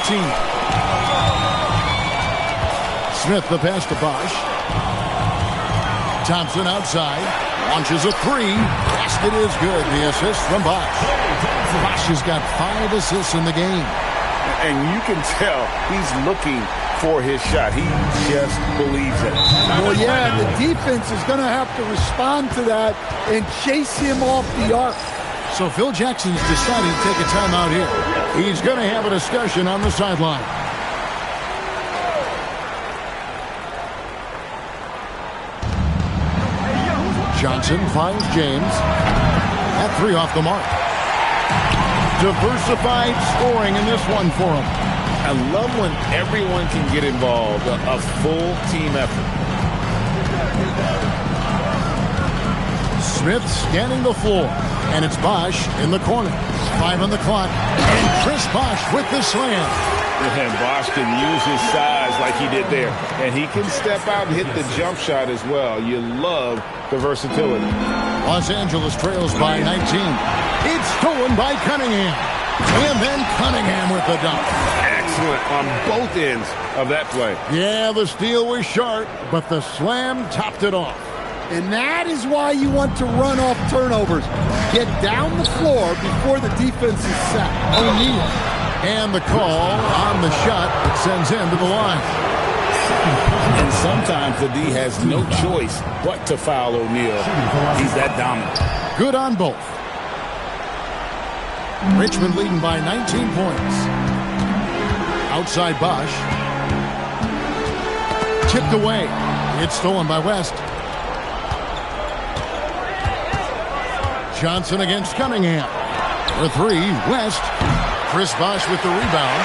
Smith the pass to Bosh. Thompson outside. Launches a 3. Basket is good. The assist from Bosh. Bosh has got 5 assists in the game. And you can tell he's looking for his shot. He just believes it. Well, yeah, the defense is going to have to respond to that and chase him off the arc. So Phil Jackson's decided to take a timeout here. He's going to have a discussion on the sideline. Johnson finds James. That 3 off the mark. Diversified scoring in this one for him. I love when everyone can get involved, a full team effort. Smith scanning the floor, and it's Bosh in the corner. 5 on the clock, and Chris Bosh with the slam. And Bosh can use his size size like he did there. And he can step out and hit the jump shot as well. You love the versatility. Los Angeles trails by 19. It's stolen by Cunningham. And then Cunningham with the dunk. Excellent on both ends of that play. Yeah, the steal was sharp, but the slam topped it off. And that is why you want to run off turnovers. Get down the floor before the defense is set. O'Neal. And the call on the shot that sends him to the line. And sometimes the D has no choice but to foul O'Neal. He's that dominant. Good on both. Richmond leading by 19 points. Outside Bosch. Tipped away. It's stolen by West. Johnson against Cunningham. For three, West. Chris Bosch with the rebound.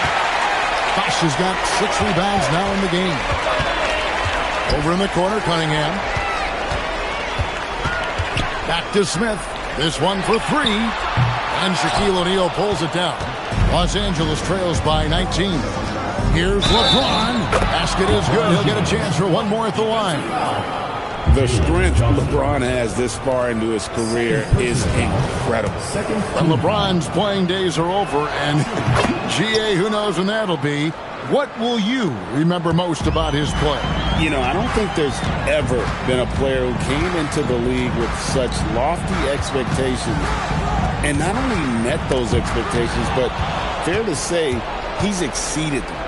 Bosch has got 6 rebounds now in the game. Over in the corner, Cunningham. Back to Smith. This one for 3. And Shaquille O'Neal pulls it down. Los Angeles trails by 19. Here's LeBron. Basket is good. He'll get a chance for one more at the line. The strength LeBron has this far into his career is incredible. And LeBron's playing days are over, and GA, who knows when that'll be. What will you remember most about his play? You know, I don't think there's ever been a player who came into the league with such lofty expectations and not only met those expectations, but fair to say, he's exceeded them.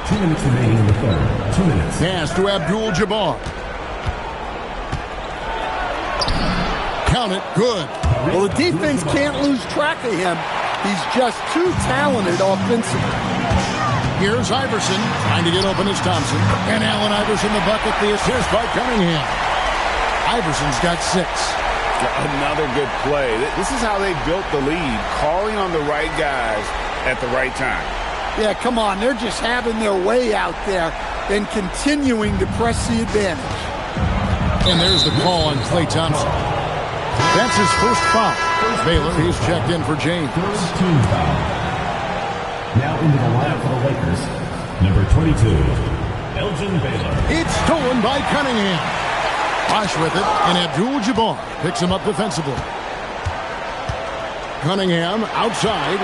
2 minutes remaining in the third. 2 minutes. Pass to Abdul-Jabbar. Count it. Good. Well, the defense can't lose track of him. He's just too talented offensively. Here's Iverson trying to get open as Thompson. And Allen Iverson the bucket, the assist by Cunningham. Iverson's got 6. Another good play. This is how they built the lead, calling on the right guys at the right time. Yeah, come on. They're just having their way out there and continuing to press the advantage. And there's the call on Klay Thompson. That's his first foul. Baylor, he's checked in for James. First team foul. Now into the lineup for the Lakers, number 22, Elgin Baylor. It's stolen by Cunningham. Bosch with it, and Abdul-Jabbar picks him up defensively. Cunningham outside.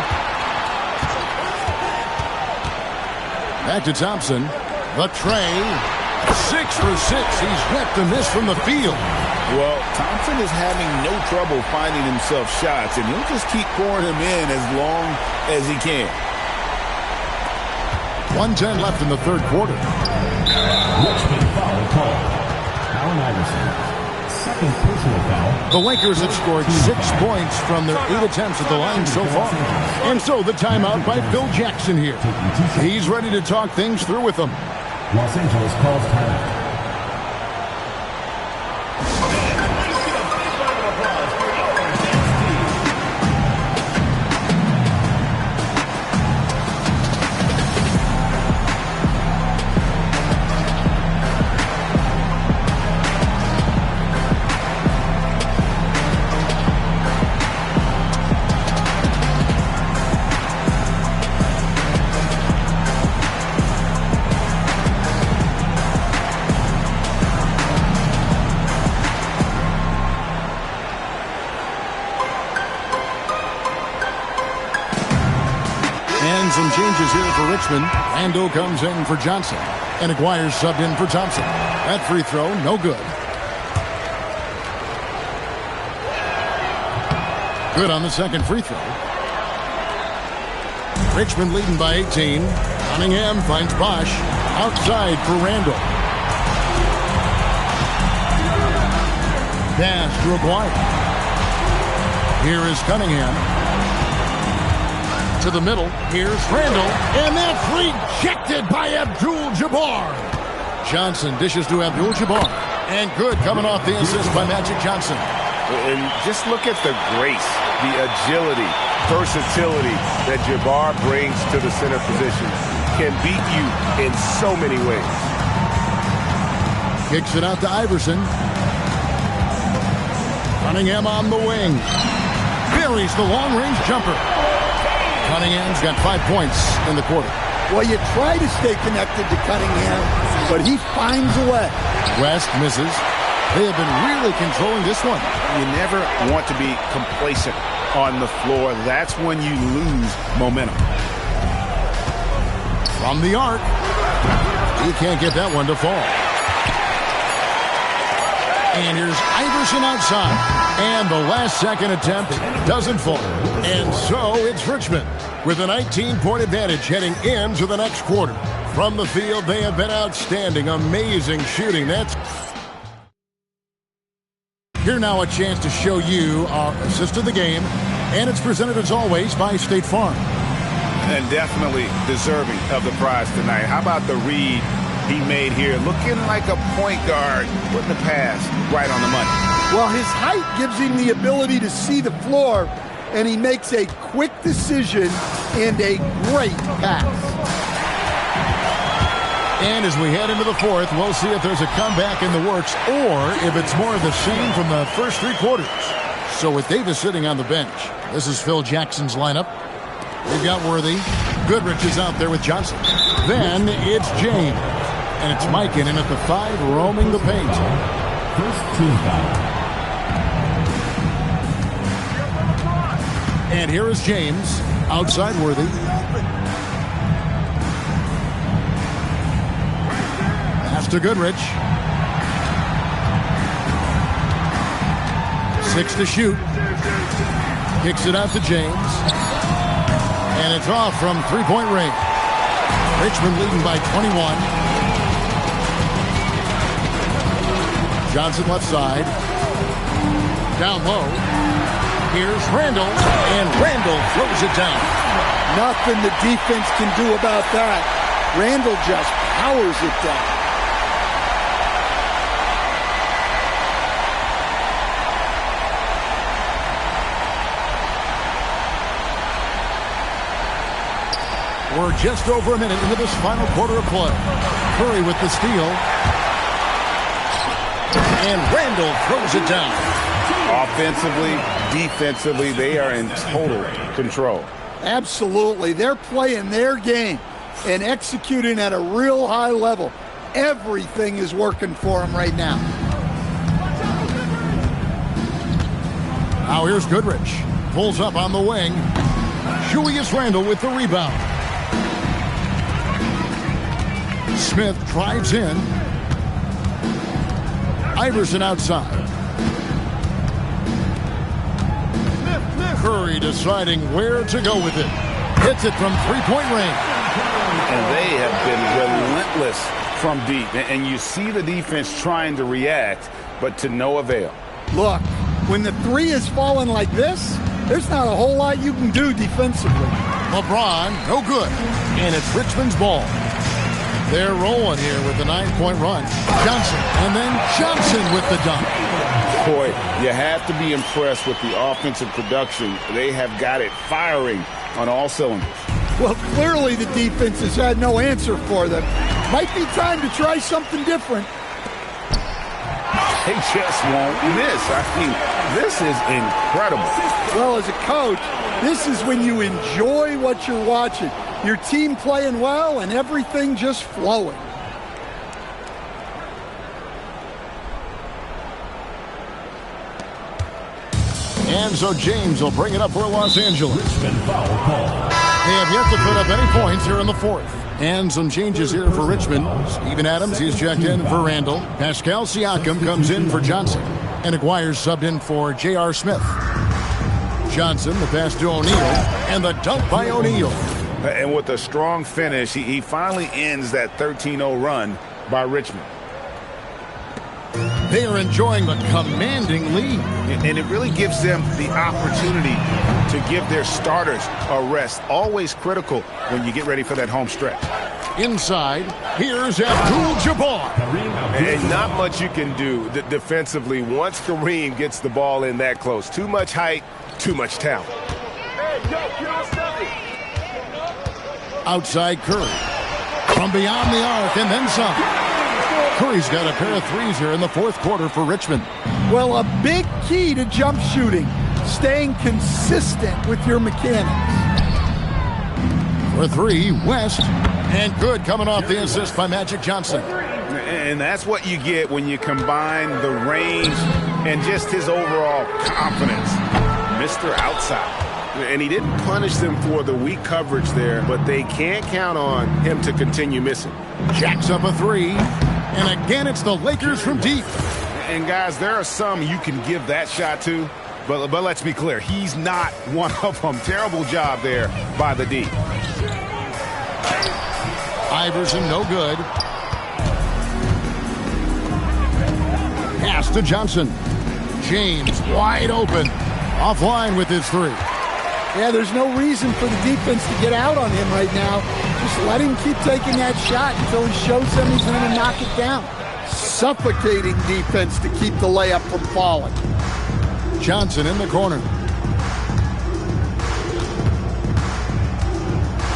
Back to Thompson. The tray. 6 for 6. He's yet to miss from the field. Well, Thompson is having no trouble finding himself shots, and he'll just keep pouring them in as long as he can. 1:10 left in the third quarter. Richmond foul call. Allen Iverson. Second personal foul. The Lakers have scored 6 points from their 8 attempts at the line so far. And so the timeout by Phil Jackson here. He's ready to talk things through with them. Los Angeles calls timeout. Some changes here for Richmond. Ando comes in for Johnson. And Aguirre subbed in for Thompson. That free throw, no good. Good on the second free throw. Richmond leading by 18. Cunningham finds Bosch. Outside for Randall. Pass to Aguirre. Here is Cunningham. To the middle. Here's Randall. And that's rejected by Abdul-Jabbar. Johnson dishes to Abdul-Jabbar. And good coming off the assist by Magic Johnson. And just look at the grace, the agility, versatility that Jabbar brings to the center position. Can beat you in so many ways. Kicks it out to Iverson. Cunningham on the wing. Buries the long-range jumper. Cunningham's got 5 points in the quarter. Well, you try to stay connected to Cunningham, but he finds a way. West misses. They have been really controlling this one. You never want to be complacent on the floor. That's when you lose momentum. From the arc. He can't get that one to fall. And here's Iverson outside. And the last-second attempt doesn't fall. And so it's Richmond with a 19-point advantage heading into the next quarter. From the field, they have been outstanding. Amazing shooting. That's... Here now a chance to show you our assist of the game. And it's presented, as always, by State Farm. And definitely deserving of the prize tonight. How about the read he made here? Looking like a point guard, putting the pass right on the money. Well, his height gives him the ability to see the floor, and he makes a quick decision and a great pass. And as we head into the fourth, we'll see if there's a comeback in the works or if it's more of the same from the first 3 quarters. So with Davis sitting on the bench, this is Phil Jackson's lineup. They've got Worthy. Goodrich is out there with Johnson. Then it's James. And it's Mike in at the 5, roaming the paint. First team foul. And here is James. Outside Worthy. Pass to Goodrich. 6 to shoot. Kicks it out to James. And it's off from 3-point range. Richmond leading by 21. Johnson left side. Down low. Here's Randall. And Randall throws it down. Nothing the defense can do about that. Randall just powers it down. We're just over a minute into this final quarter of play. Curry with the steal. And Randall throws it down. Offensively, defensively, they are in total control. Absolutely. They're playing their game and executing at a real high level. Everything is working for them right now. Now here's Goodrich. Pulls up on the wing. Julius Randle with the rebound. Smith drives in. Iverson outside. Curry deciding where to go with it. Hits it from 3-point range. And they have been relentless from deep. And you see the defense trying to react, but to no avail. Look, when the 3 is falling like this, there's not a whole lot you can do defensively. LeBron, no good. And it's Richmond's ball. They're rolling here with the 9-point run. Johnson, and then Johnson with the dunk. Boy, you have to be impressed with the offensive production. They have got it firing on all cylinders. Well, clearly the defense has had no answer for them. Might be time to try something different. They just won't miss. I mean, this is incredible. Well, as a coach, this is when you enjoy what you're watching. Your team playing well and everything just flowing. And so James will bring it up for Los Angeles. They have yet to put up any points here in the fourth. And some changes here for Richmond. Steven Adams, he's checked in for Randall. Pascal Siakam comes in for Johnson. And Aguirre's subbed in for J.R. Smith. Johnson, the pass to O'Neal. And the dunk by O'Neal. And with a strong finish, he finally ends that 13-0 run by Richmond. They are enjoying the commanding lead. And it really gives them the opportunity to give their starters a rest. Always critical when you get ready for that home stretch. Inside, here's Abdul-Jabbar. And not much you can do defensively once Kareem gets the ball in that close. Too much height, too much talent. Outside Curry. From beyond the arc and then some. Curry's got a pair of threes here in the fourth quarter for Richmond. Well, a big key to jump shooting, staying consistent with your mechanics. For three, West. And good coming off the assist by Magic Johnson. And that's what you get when you combine the range and just his overall confidence. Mr. Outside. And he didn't punish them for the weak coverage there, but they can't count on him to continue missing. Jacks up a three. And again, it's the Lakers from deep. And guys, there are some you can give that shot to, but let's be clear, he's not one of them. Terrible job there by the D. Iverson, no good. Pass to Johnson. James wide open. Offline with his three. Yeah, there's no reason for the defense to get out on him right now. Just let him keep taking that shot until he shows them he's going to knock it down. Suffocating defense to keep the layup from falling. Johnson in the corner.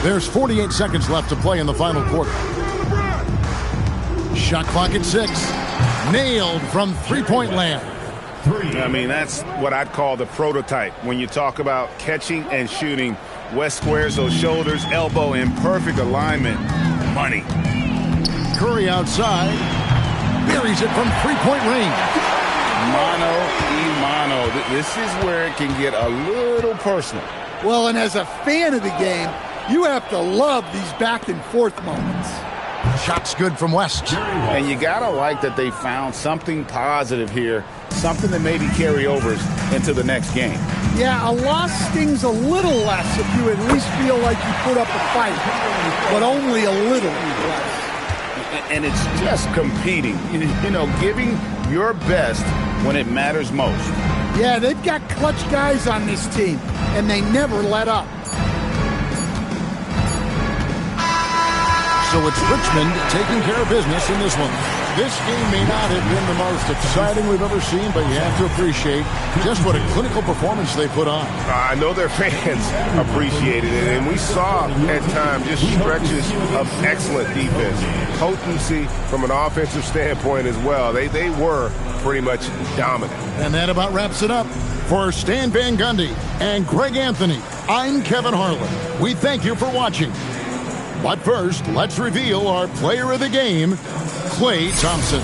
There's 48 seconds left to play in the final quarter. Shot clock at 6. Nailed from three-point land. I mean, that's what I'd call the prototype. When you talk about catching and shooting, West squares those shoulders, elbow in perfect alignment. Money. Curry outside. Buries it from three-point range. Mano y mano. This is where it can get a little personal. Well, and as a fan of the game, you have to love these back-and-forth moments. Shot's good from West. And you got to like that they found something positive here, something that maybe carry overs into the next game. Yeah, a loss stings a little less if you at least feel like you put up a fight, but only a little less. And it's just competing, you know, giving your best when it matters most. Yeah, they've got clutch guys on this team, and they never let up. So it's Richmond taking care of business in this one. This game may not have been the most exciting we've ever seen, but you have to appreciate just what a clinical performance they put on. I know their fans appreciated it, and we saw at times just stretches of excellent defense. Potency from an offensive standpoint as well. They were pretty much dominant. And that about wraps it up. For Stan Van Gundy and Greg Anthony, I'm Kevin Harlan. We thank you for watching. But first, let's reveal our player of the game, Klay Thompson.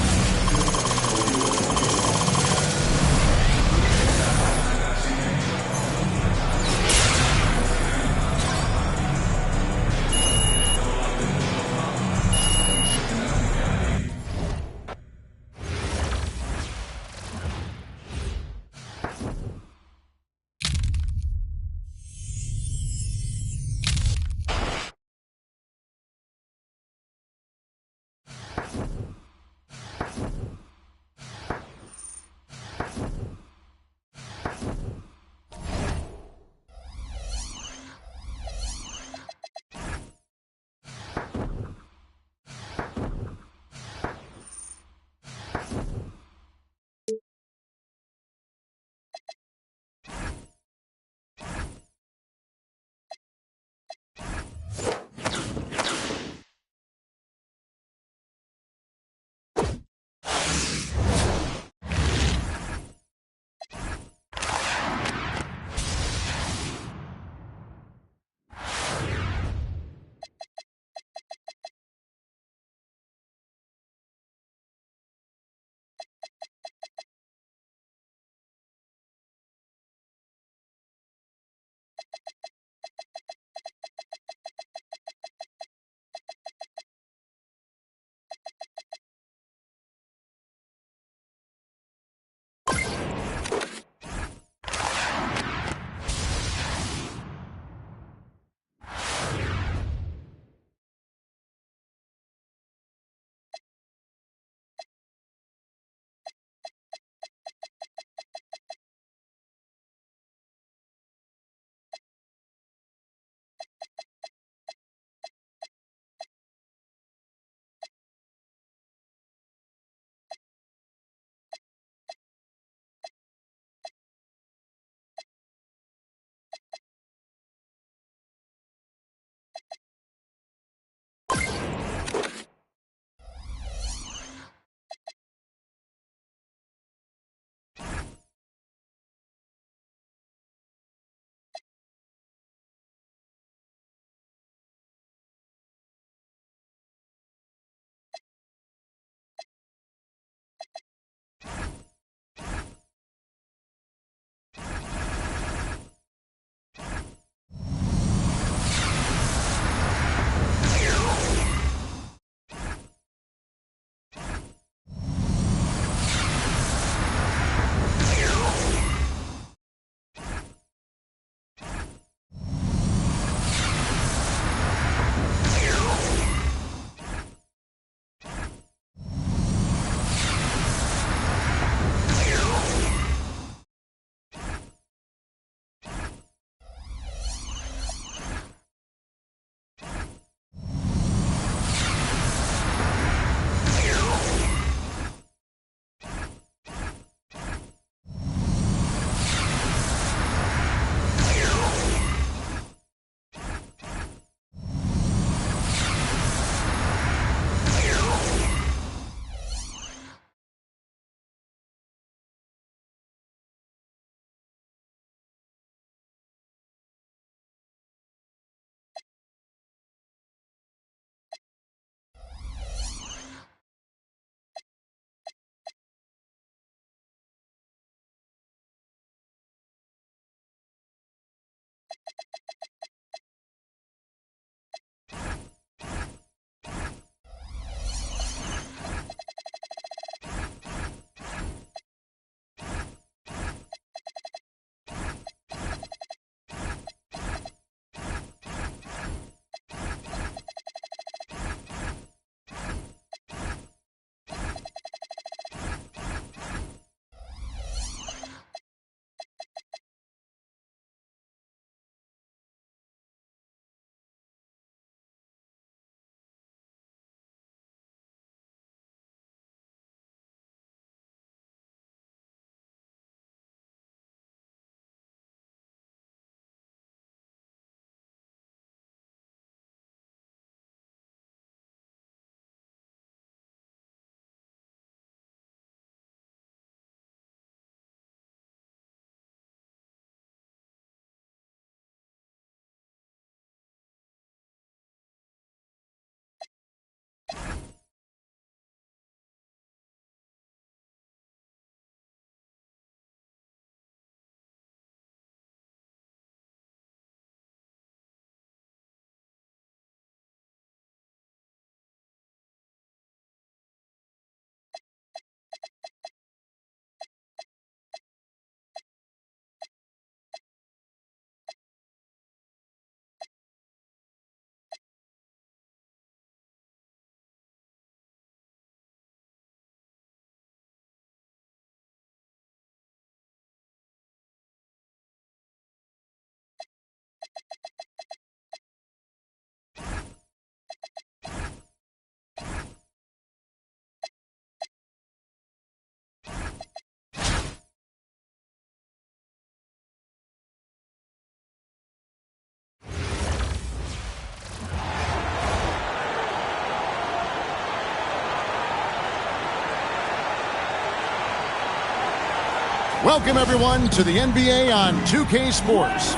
Welcome, everyone, to the NBA on 2K Sports.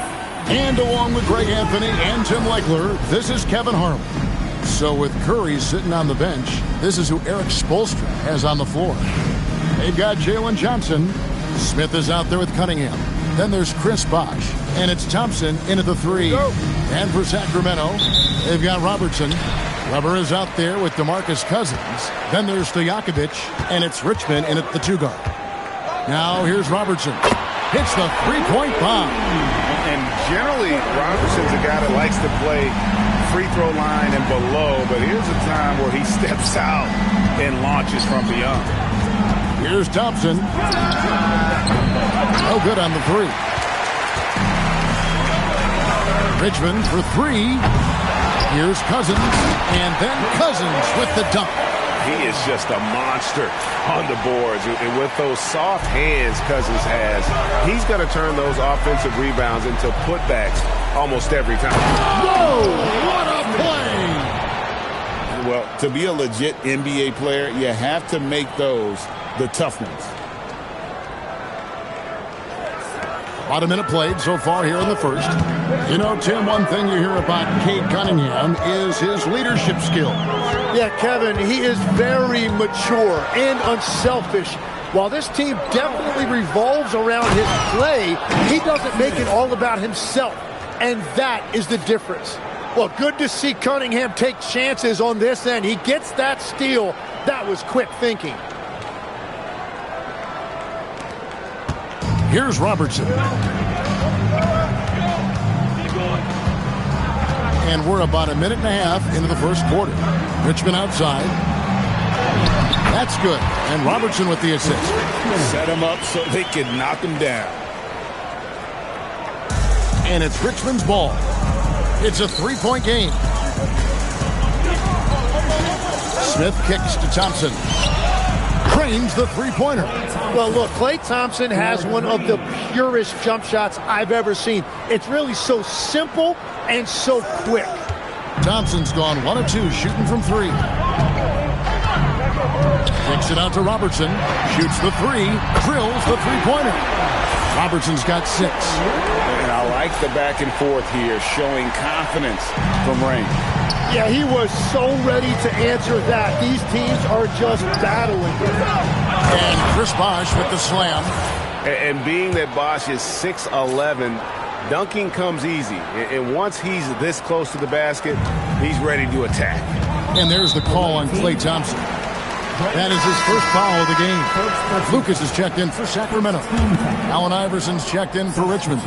And along with Greg Anthony and Tim Legler, this is Kevin Harlan. So with Curry sitting on the bench, this is who Erik Spoelstra has on the floor. They've got Jalen Johnson. Smith is out there with Cunningham. Then there's Chris Bosh. And it's Thompson in at the 3. And for Sacramento, they've got Robertson. Weber is out there with DeMarcus Cousins. Then there's Stojakovic. And it's Richmond in at the 2 guard. Now here's Robertson. Hits the three-point bomb. And generally, Robertson's a guy that likes to play free throw line and below, but here's a time where he steps out and launches from beyond. Here's Thompson. No good on the 3. Richmond for 3. Here's Cousins. And then Cousins with the dunk. He is just a monster on the boards. And with those soft hands Cousins has, he's going to turn those offensive rebounds into putbacks almost every time. Whoa! What a play! Well, to be a legit NBA player, you have to make those the tough ones. About a minute played so far here in the first. You know, Tim, one thing you hear about Cade Cunningham is his leadership skill. Yeah, Kevin, he is very mature and unselfish. While this team definitely revolves around his play, he doesn't make it all about himself. And that is the difference. Well, good to see Cunningham take chances on this end. He gets that steal. That was quick thinking. Here's Robertson. And we're about a minute and a half into the first quarter. Richmond outside. That's good. And Robertson with the assist. Set him up so they can knock him down. And it's Richmond's ball. It's a three-point game. Smith kicks to Thompson. Cranes the three-pointer. Well, look, Klay Thompson has one of the purest jump shots I've ever seen. It's really so simple and so quick. Thompson's gone 1 of 2, shooting from 3. Kicks it out to Robertson. Shoots the 3. Drills the three-pointer. Robertson's got 6. And I like the back and forth here, showing confidence from Rain. Yeah, he was so ready to answer that. These teams are just battling. And Chris Bosh with the slam. And being that Bosh is 6'11", dunking comes easy. And once he's this close to the basket, he's ready to attack. And there's the call on Klay Thompson. That is his first foul of the game. Lucas is checked in for Sacramento. Allen Iverson's checked in for Richmond.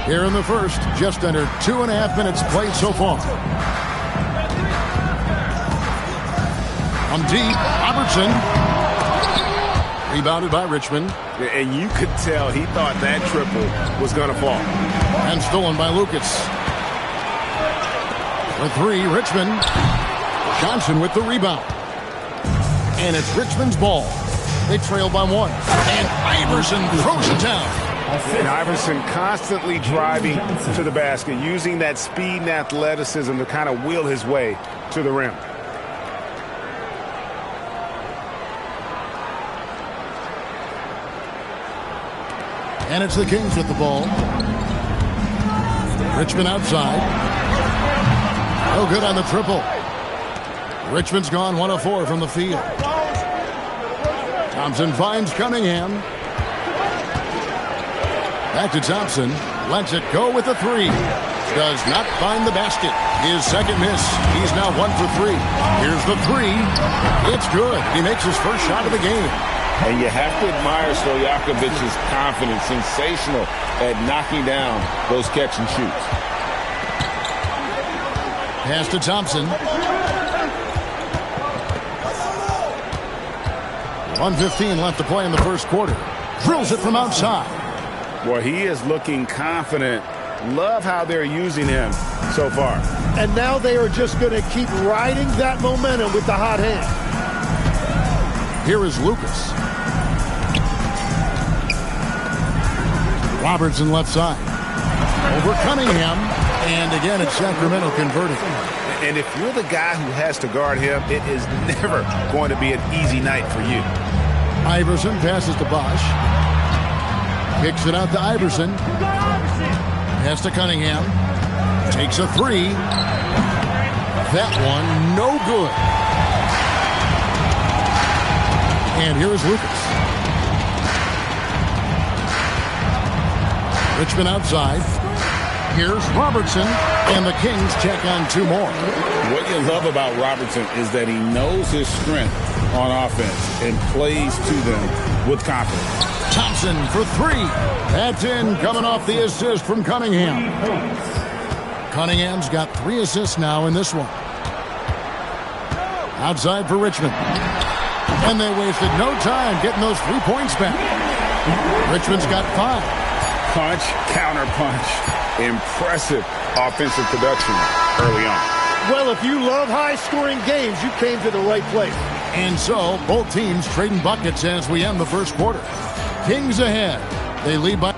Here in the first, just under 2.5 minutes played so far. On deep, Robertson. Rebounded by Richmond. And you could tell he thought that triple was going to fall. And stolen by Lucas. For 3, Richmond. Johnson with the rebound. And it's Richmond's ball. They trail by 1. And Iverson throws it down. And Iverson constantly driving to the basket, using that speed and athleticism to kind of wheel his way to the rim. And it's the Kings with the ball. Richmond outside. No good on the triple. Richmond's gone 1 of 4 from the field. Thompson finds Cunningham. Back to Thompson. Lets it go with a 3. Does not find the basket. His second miss. He's now 1 for 3. Here's the 3. It's good. He makes his first shot of the game. And you have to admire Stojakovic's confidence. Sensational at knocking down those catch and shoots. Pass to Thompson. 1:15 left to play in the first quarter. Drills it from outside. Well, he is looking confident. Love how they're using him so far. And now they are just going to keep riding that momentum with the hot hand. Here is Lucas. Robertson left side. Over Cunningham. And again, it's Sacramento converting. And if you're the guy who has to guard him, it is never going to be an easy night for you. Iverson passes to Bosch. Kicks it out to Iverson. Pass to Cunningham. Takes a three. That one, no good. And here is Lucas. Richmond outside. Here's Robertson. And the Kings check on two more. What you love about Robertson is that he knows his strength on offense and plays to them with confidence. Thompson for three. That's in, coming off the assist from Cunningham. Cunningham's got 3 assists now in this one. Outside for Richmond. And they wasted no time getting those 3 points back. Richmond's got 5. Punch, counter punch. Impressive offensive production early on. Well, if you love high-scoring games, you came to the right place. And so, both teams trading buckets as we end the first quarter. Kings ahead. They lead by...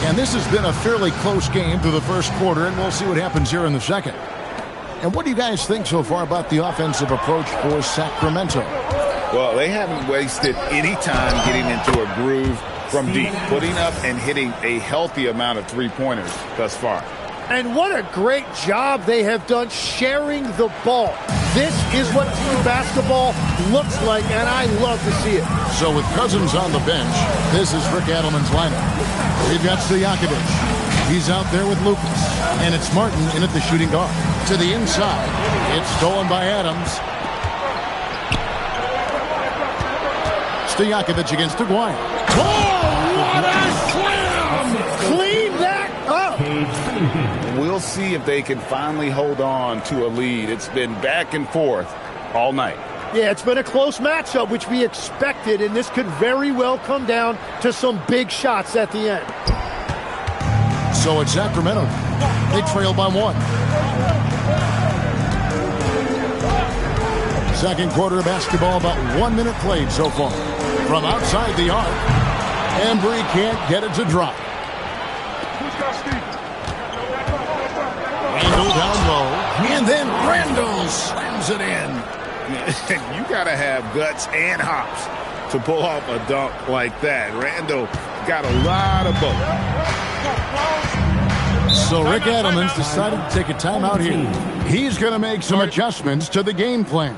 And this has been a fairly close game through the first quarter, and we'll see what happens here in the second. And what do you guys think so far about the offensive approach for Sacramento? Well, they haven't wasted any time getting into a groove from deep, putting up and hitting a healthy amount of three-pointers thus far. And what a great job they have done sharing the ball. This is what team basketball looks like, and I love to see it. So with Cousins on the bench, this is Rick Adelman's lineup. We've got Stojakovic. He's out there with Lucas. And it's Martin in at the shooting guard. To the inside. It's stolen by Adams. Stojakovic against Aguirre. Oh, what a slam! Clean that up! We'll see if they can finally hold on to a lead. It's been back and forth all night. Yeah, it's been a close matchup, which we expected, and this could very well come down to some big shots at the end. So it's Sacramento. They trail by 1. Second quarter of basketball, about 1 minute played so far. From outside the arc, Embry can't get it to drop. Randall down low, and then Randall slams it in. You got to have guts and hops to pull off a dunk like that. Randall got a lot of both. So Rick Adelman's decided to take a timeout here. He's going to make some adjustments to the game plan.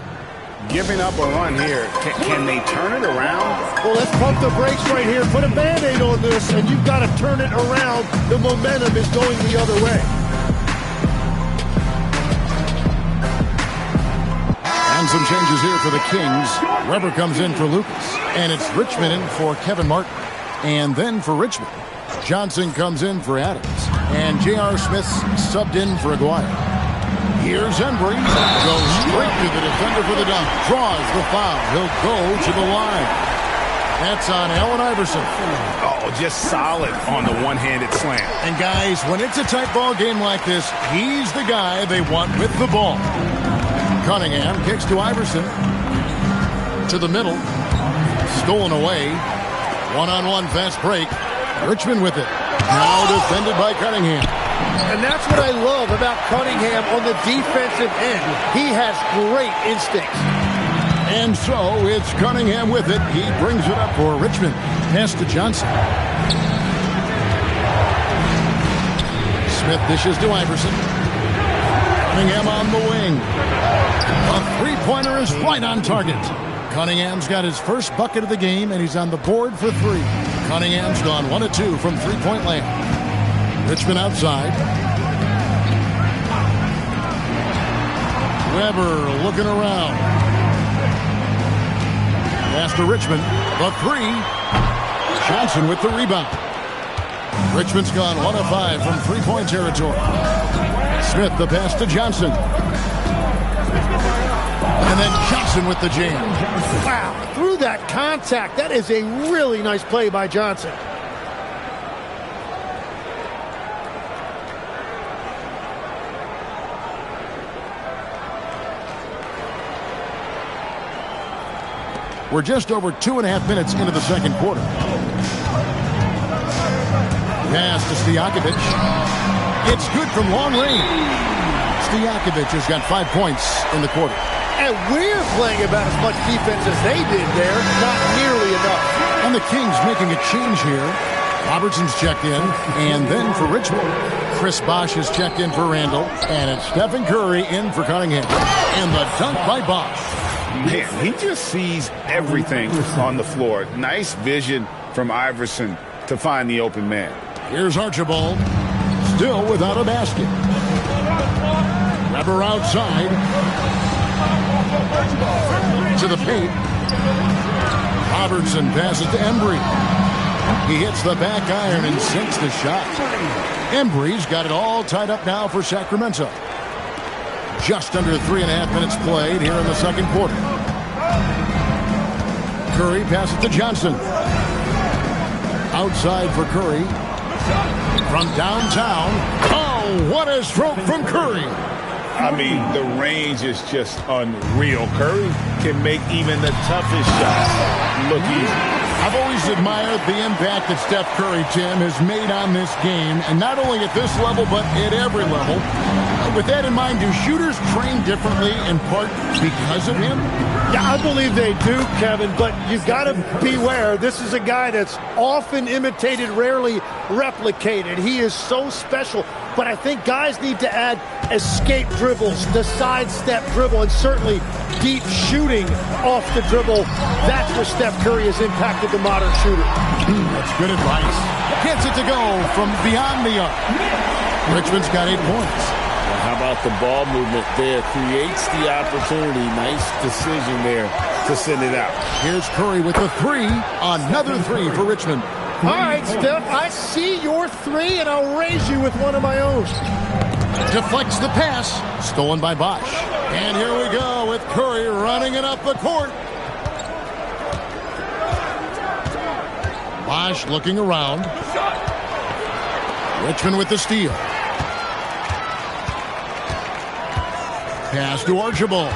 Giving up a run here. Can they turn it around? Well, let's pump the brakes right here. Put a Band-Aid on this, and you've got to turn it around. The momentum is going the other way. And some changes here for the Kings. Weber comes in for Lucas. And it's Richmond in for Kevin Martin. And then for Richmond, Johnson comes in for Adams. And J.R. Smith's subbed in for Aguirre. Here's Embry. Goes straight to the defender for the dunk. Draws the foul. He'll go to the line. That's on Allen Iverson. Oh, just solid on the one-handed slam. And guys, when it's a tight ball game like this, he's the guy they want with the ball. Cunningham kicks to Iverson. To the middle. Stolen away. One-on-one fast break. Richmond with it. Now defended by Cunningham. And that's what I love about Cunningham on the defensive end. He has great instincts. And so it's Cunningham with it. He brings it up for Richmond. Pass to Johnson. Smith dishes to Iverson. Cunningham on the wing. A three-pointer is right on target. Cunningham's got his first bucket of the game, and he's on the board for 3. Cunningham's gone 1 of 2 from three-point land. Richmond outside. Weber looking around. Pass to Richmond. The 3. Johnson with the rebound. Richmond's gone 1 of 5 from three-point territory. Smith the pass to Johnson. And then Johnson with the jam. Wow, through that contact. That is a really nice play by Johnson. We're just over 2.5 minutes into the second quarter. Pass to Stojakovic. It's good from long range. Stojakovic has got 5 points in the quarter. And we're playing about as much defense as they did there. Not nearly enough. And the Kings making a change here. Robertson's checked in. And then for Richmond, Chris Bosh has checked in for Randall. And it's Stephen Curry in for Cunningham. And the dunk by Bosh. Man, he just sees everything on the floor. Nice vision from Iverson to find the open man. Here's Archibald. Still without a basket. Weber outside. To the paint. Robertson passes to Embry. He hits the back iron and sinks the shot. Embry's got it all tied up now for Sacramento. Just under 3.5 minutes played here in the second quarter. Curry passes to Johnson. Outside for Curry. From downtown. Oh, what a stroke from Curry. I mean, the range is just unreal. Curry can make even the toughest shots look easy. I've always admired the impact that Steph Curry, Tim, has made on this game, and not only at this level, but at every level. With that in mind, do shooters train differently in part because of him? Yeah, I believe they do, Kevin, but you've got to beware. This is a guy that's often imitated, rarely replicated. He is so special, but I think guys need to add escape dribbles, the sidestep dribble, and certainly deep shooting off the dribble. That's where Steph Curry has impacted the modern shooter. That's good advice. Gets it to go from beyond the arc. Richmond's got 8 points. How about the ball movement there? Creates the opportunity. Nice decision there to send it out. Here's Curry with the three. Another three for Richmond. All right, Steph, I see your three, and I'll raise you with one of my own. Deflects the pass. Stolen by Bosh. And here we go with Curry running it up the court. Bosh looking around. Richmond with the steal. Pass to Archibald.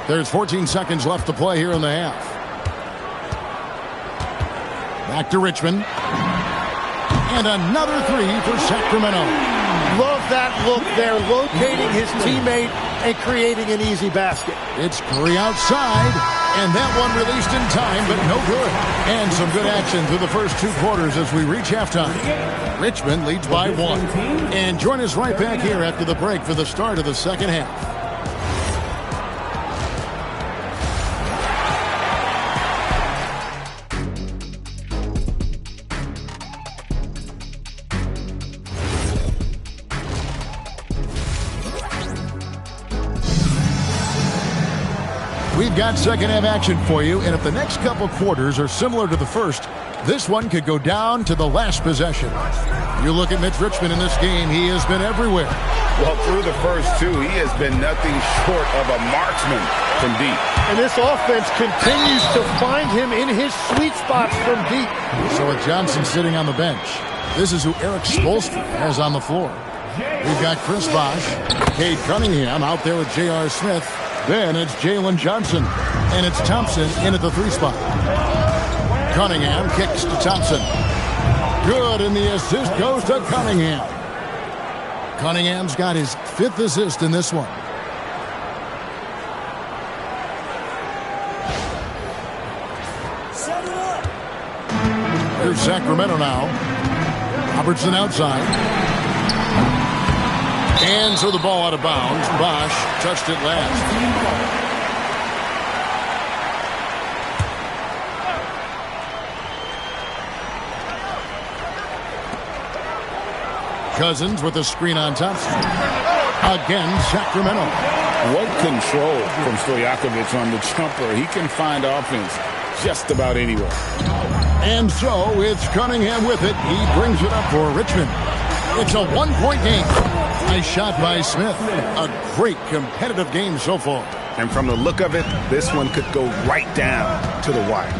There's 14 seconds left to play here in the half. Back to Richmond. And another three for Sacramento. Love that look there, locating his teammate and creating an easy basket. It's Curry outside, and that one released in time, but no good. And some good action through the first 2 quarters as we reach halftime. Richmond leads by 1. And join us right back here after the break for the start of the second half. We've got second half action for you, and if the next couple quarters are similar to the first, this one could go down to the last possession. You look at Mitch Richmond in this game, he has been everywhere. Well, through the first 2, he has been nothing short of a marksman from deep. And this offense continues to find him in his sweet spots from deep. So with Johnson sitting on the bench, this is who Eric Spoelstra has on the floor. We've got Chris Bosh, Cade Cunningham out there with J.R. Smith. Then it's Jalen Johnson, and it's Thompson in at the 3 spot. Cunningham kicks to Thompson. Good, and the assist goes to Cunningham. Cunningham's got his 5th assist in this one. Here's Sacramento now. Robertson outside. And so the ball out of bounds. Bosh touched it last. Cousins with a screen on Thompson. Again, Sacramento. What control from Stojakovic on the jumper. He can find offense just about anywhere. And so it's Cunningham with it. He brings it up for Richmond. It's a 1-point game. Nice shot by Smith. A great competitive game so far. And from the look of it, this one could go right down to the wire.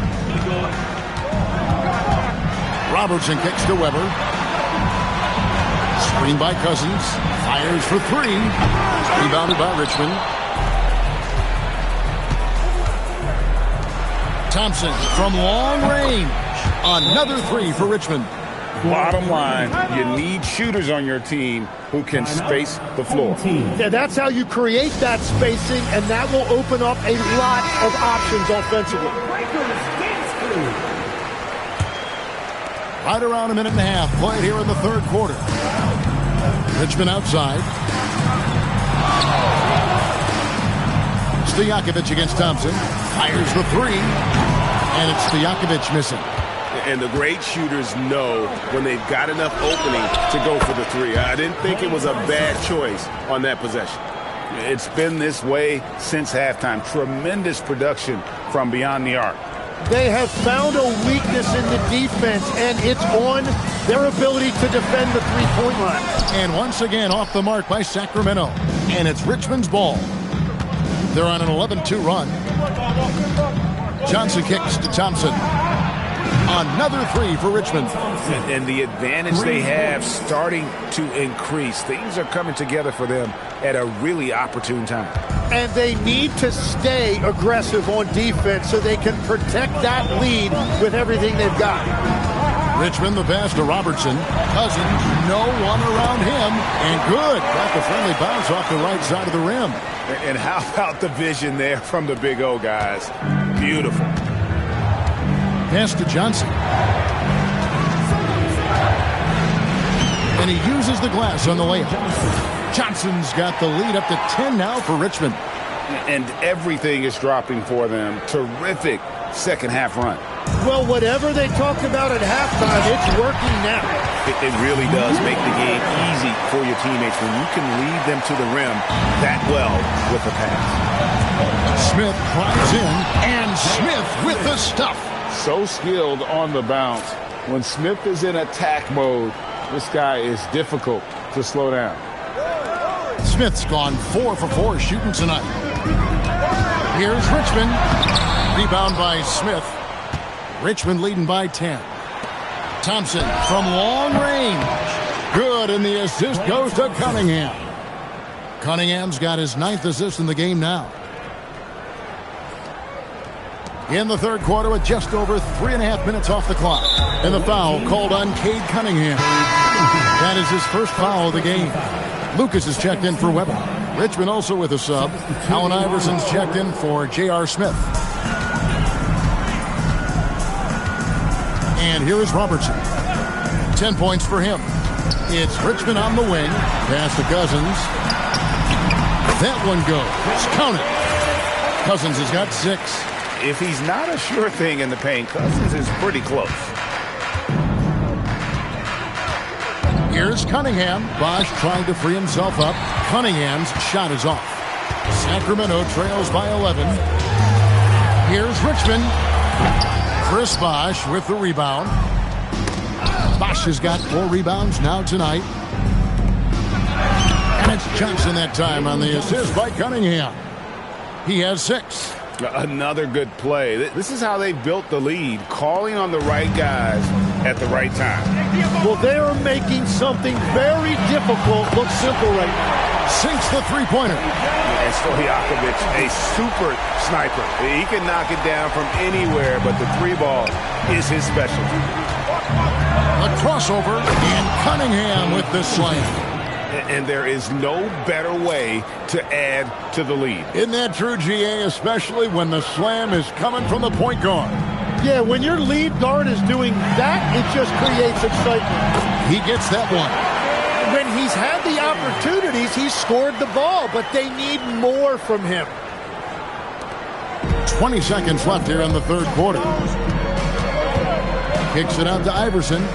Robertson kicks to Weber. Screen by Cousins. Fires for 3. Rebounded by Richmond. Thompson from long range. Another 3 for Richmond. Bottom line, you need shooters on your team who can space the floor. Yeah, that's how you create that spacing, and that will open up a lot of options offensively. Right around a minute and a half played here in the third quarter. Richmond outside. Stojakovic against Thompson. Fires the three. And it's Stojakovic missing. And the great shooters know when they've got enough opening to go for the three. I didn't think it was a bad choice on that possession. It's been this way since halftime. Tremendous production from beyond the arc. They have found a weakness in the defense, and it's on their ability to defend the three-point line. And once again off the mark by Sacramento. And it's Richmond's ball. They're on an 11-2 run. Johnson kicks to Thompson. Another three for Richmond. And the advantage they have starting to increase. Things are coming together for them at a really opportune time. And they need to stay aggressive on defense so they can protect that lead with everything they've got. Richmond the pass to Robertson. Cousins, no one around him. And good. Got the friendly bounce off the right side of the rim. And how about the vision there from the Big O guys? Beautiful. Pass to Johnson. And he uses the glass on the layup. Johnson's got the lead up to 10 now for Richmond. And everything is dropping for them. Terrific second half run. Well, whatever they talked about at halftime, it's working now. It really does make the game easy for your teammates when you can lead them to the rim that well with the pass. Smith drives in, and Smith with the stuff. So skilled on the bounce. When Smith is in attack mode, this guy is difficult to slow down. Smith's gone 4 for 4 shooting tonight. Here's Richmond. Rebound by Smith. Richmond leading by 10. Thompson from long range. Good, and the assist goes to Cunningham. Cunningham's got his 9th assist in the game now. In the third quarter with just over 3.5 minutes off the clock. And the foul called on Cade Cunningham. That is his first foul of the game. Lucas is checked in for Weber. Richmond also with a sub. Allen Iverson's checked in for J.R. Smith. And here is Robertson. 10 points for him. It's Richmond on the wing. Pass to Cousins. That one goes. Count it. Cousins has got 6. If he's not a sure thing in the paint, Cousins is pretty close. Here's Cunningham. Bosch trying to free himself up. Cunningham's shot is off. Sacramento trails by 11. Here's Richmond. Chris Bosch with the rebound. Bosch has got 4 rebounds now tonight. And it's Johnson that time on the assist by Cunningham. He has 6. Another good play. This is how they built the lead, calling on the right guys at the right time. Well, they are making something very difficult look simple right now. Sinks the three-pointer. And Stojakovic, a super sniper. He can knock it down from anywhere, but the 3 ball is his specialty. A crossover, and Cunningham with the slam. And there is no better way to add to the lead. Isn't that true, GA, especially when the slam is coming from the point guard? Yeah, when your lead guard is doing that, it just creates excitement. He gets that one. When he's had the opportunities, he's scored the ball, but they need more from him. 20 seconds left here in the third quarter. Kicks it out to Iverson.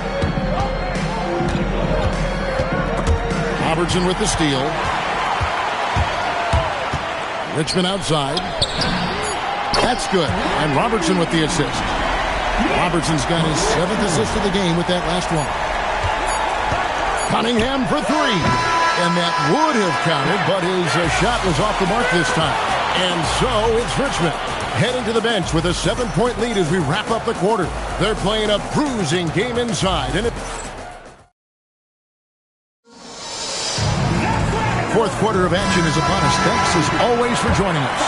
Robertson with the steal. Richmond outside. That's good. And Robertson with the assist. Robertson's got his 7th assist of the game with that last one. Cunningham for 3. And that would have counted, but his shot was off the mark this time. And so it's Richmond heading to the bench with a 7-point lead as we wrap up the quarter. They're playing a bruising game inside. And fourth quarter of action is upon us. Thanks as always for joining us.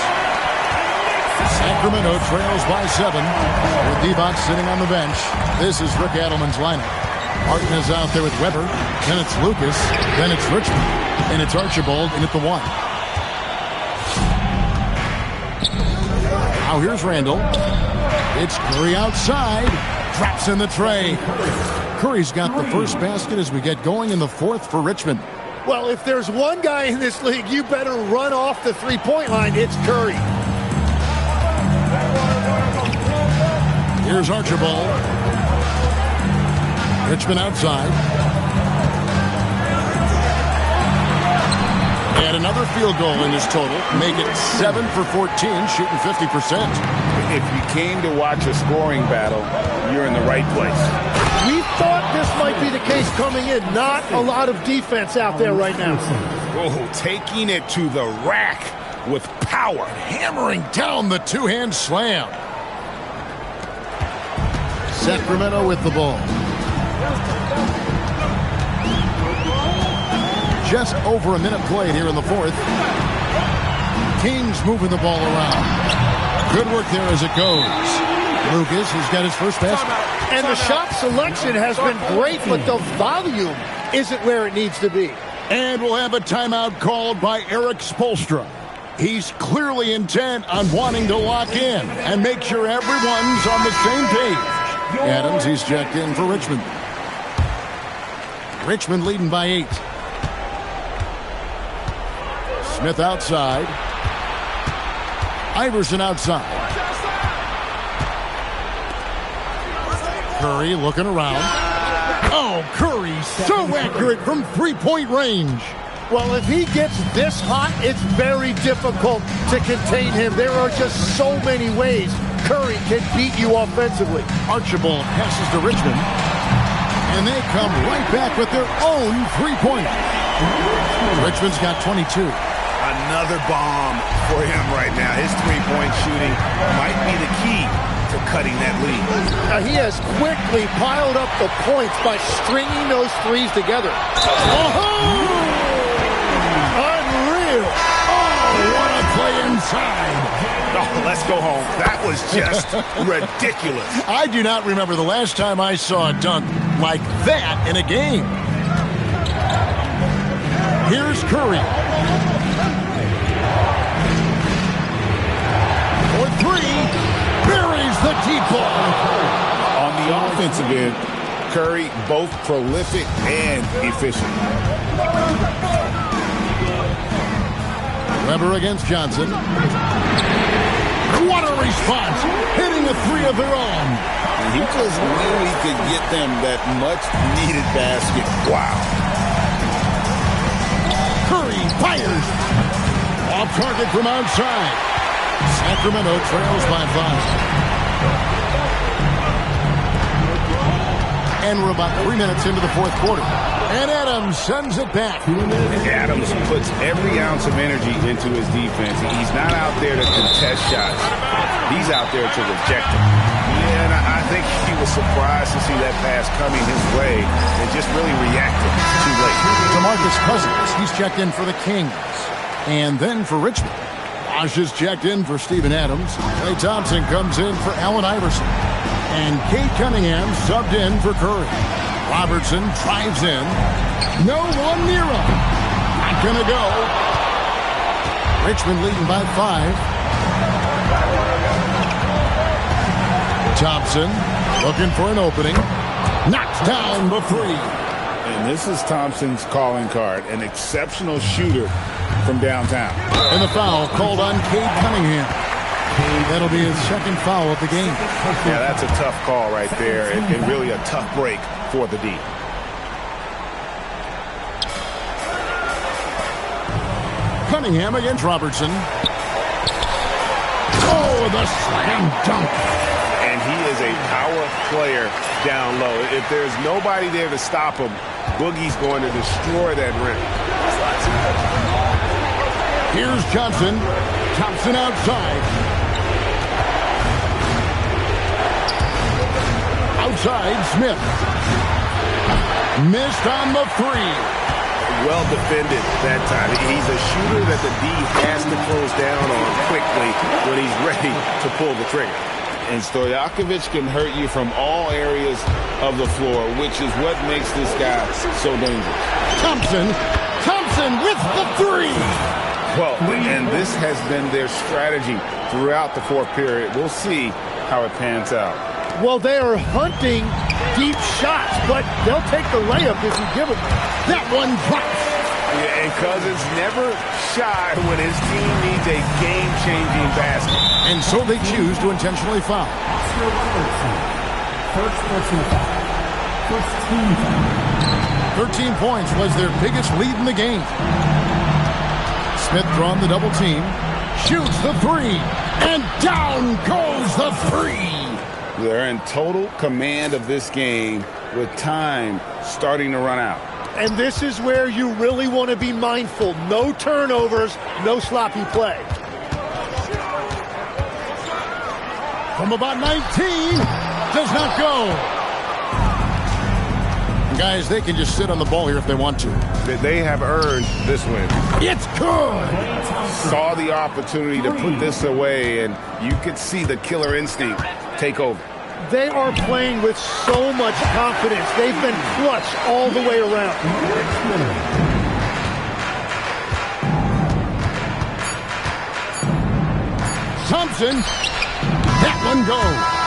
Sacramento trails by 7 with Divac sitting on the bench. This is Rick Adelman's lineup. Martin is out there with Weber. Then it's Lucas. Then it's Richmond. And it's Archibald in at the 1. Now here's Randall. It's Curry outside. Drops in the tray. Curry's got the first basket as we get going in the 4th for Richmond. Well, if there's one guy in this league, you better run off the three-point line. It's Curry. Here's Archibald. Richmond outside. And another field goal in his total. Make it 7 for 14, shooting 50%. If you came to watch a scoring battle, you're in the right place. We thought this might be the case coming in. Not a lot of defense out there right now. Oh, taking it to the rack with power. Hammering down the two-hand slam. Sacramento with the ball. Just over a minute played here in the 4th. Kings moving the ball around. Good work there as it goes. Lucas has got his first basket. And the shot selection has been great, but the volume isn't where it needs to be. And we'll have a timeout called by Erik Spoelstra. He's clearly intent on wanting to lock in and make sure everyone's on the same page. Adams, he's checked in for Richmond. Richmond leading by 8. Smith outside. Iverson outside. Curry looking around. Oh, Curry so accurate from three-point range. Well, if he gets this hot, it's very difficult to contain him. There are just so many ways Curry can beat you offensively. Archibald passes to Richmond. And they come right back with their own three-pointer. Richmond's got 22. Another bomb for him right now. His three-point shooting might be the key to cutting that lead. He has quickly piled up the points by stringing those threes together. Oh! Unreal! Oh, what a play inside! Oh, let's go home. That was just ridiculous. I do not remember the last time I saw a dunk like that in a game. Here's Curry. For 3, buries the deep ball. On the offensive end, Curry both prolific and efficient. Weber against Johnson. What a response! Hitting a 3 of their own. And he just knew he could get them that much-needed basket. Wow. Curry fires. Off target from outside. Sacramento trails by 5. And we're about 3 minutes into the 4th quarter. And Adams sends it back. Adams puts every ounce of energy into his defense. He's not out there to contest shots. He's out there to reject them. Yeah, and I think he was surprised to see that pass coming his way and just really reacted too late. DeMarcus Cousins, he's checked in for the Kings. And then for Richmond. Bosh is checked in for Steven Adams. Klay Thompson comes in for Allen Iverson. And Cade Cunningham subbed in for Curry. Robertson drives in. No one near him. Not gonna go. Richmond leading by 5. Thompson looking for an opening. Knocks down the 3. And this is Thompson's calling card. An exceptional shooter from downtown. And the foul called on Cade Cunningham. That'll be his 2nd foul of the game. Yeah, that's a tough call right there, and really a tough break for the D. Cunningham against Robertson. Oh, the slam dunk. And he is a power player down low. If there's nobody there to stop him, Boogie's going to destroy that rim. Here's Johnson. Thompson outside. Outside, Smith. Missed on the 3. Well defended that time. He's a shooter that the D has to close down on quickly when he's ready to pull the trigger. And Stojakovic can hurt you from all areas of the floor, which is what makes this guy so dangerous. Thompson with the three. Well, and this has been their strategy throughout the fourth period. We'll see how it pans out. Well, they are hunting deep shots, but they'll take the layup if you give them. That one drops. Yeah, and Cousins never shy when his team needs a game-changing basket. And so they choose to intentionally foul. First personal foul. First team foul. 13 points was their biggest lead in the game. Smith drawn the double team, shoots the three, and down goes the three. They're in total command of this game with time starting to run out. And this is where you really want to be mindful. No turnovers, no sloppy play. From about 19, does not go. Guys, they can just sit on the ball here if they want to. They have earned this win. It's good. Saw the opportunity to put this away, and you could see the killer instinct take over. They are playing with so much confidence. They've been clutch all the way around. Thompson, that one goes.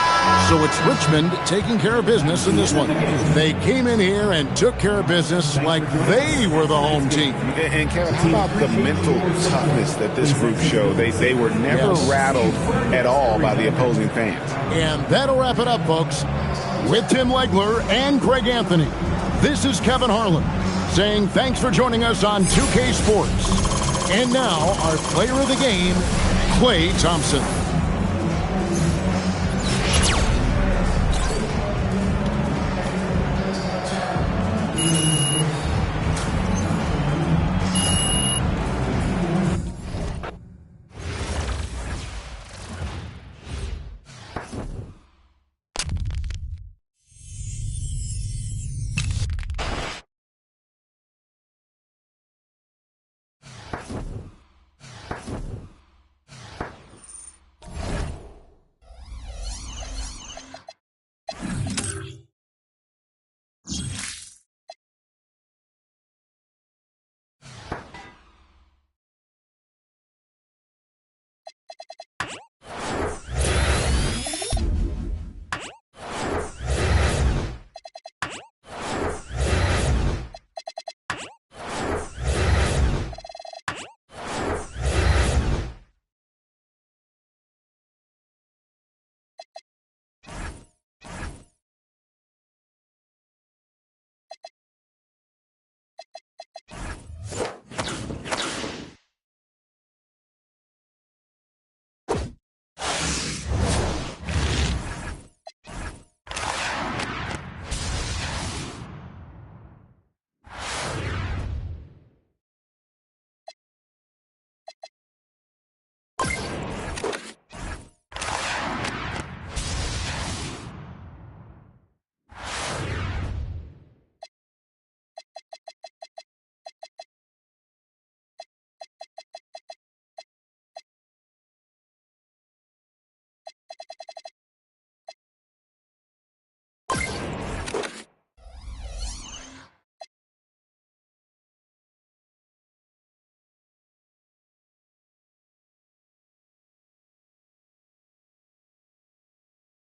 So it's Richmond taking care of business in this one. They came in here and took care of business like they were the home team. And Kevin, how about the mental toughness that this group showed? They were never rattled at all by the opposing fans. And that'll wrap it up, folks. With Tim Legler and Greg Anthony, this is Kevin Harlan saying thanks for joining us on 2K Sports. And now our player of the game, Klay Thompson.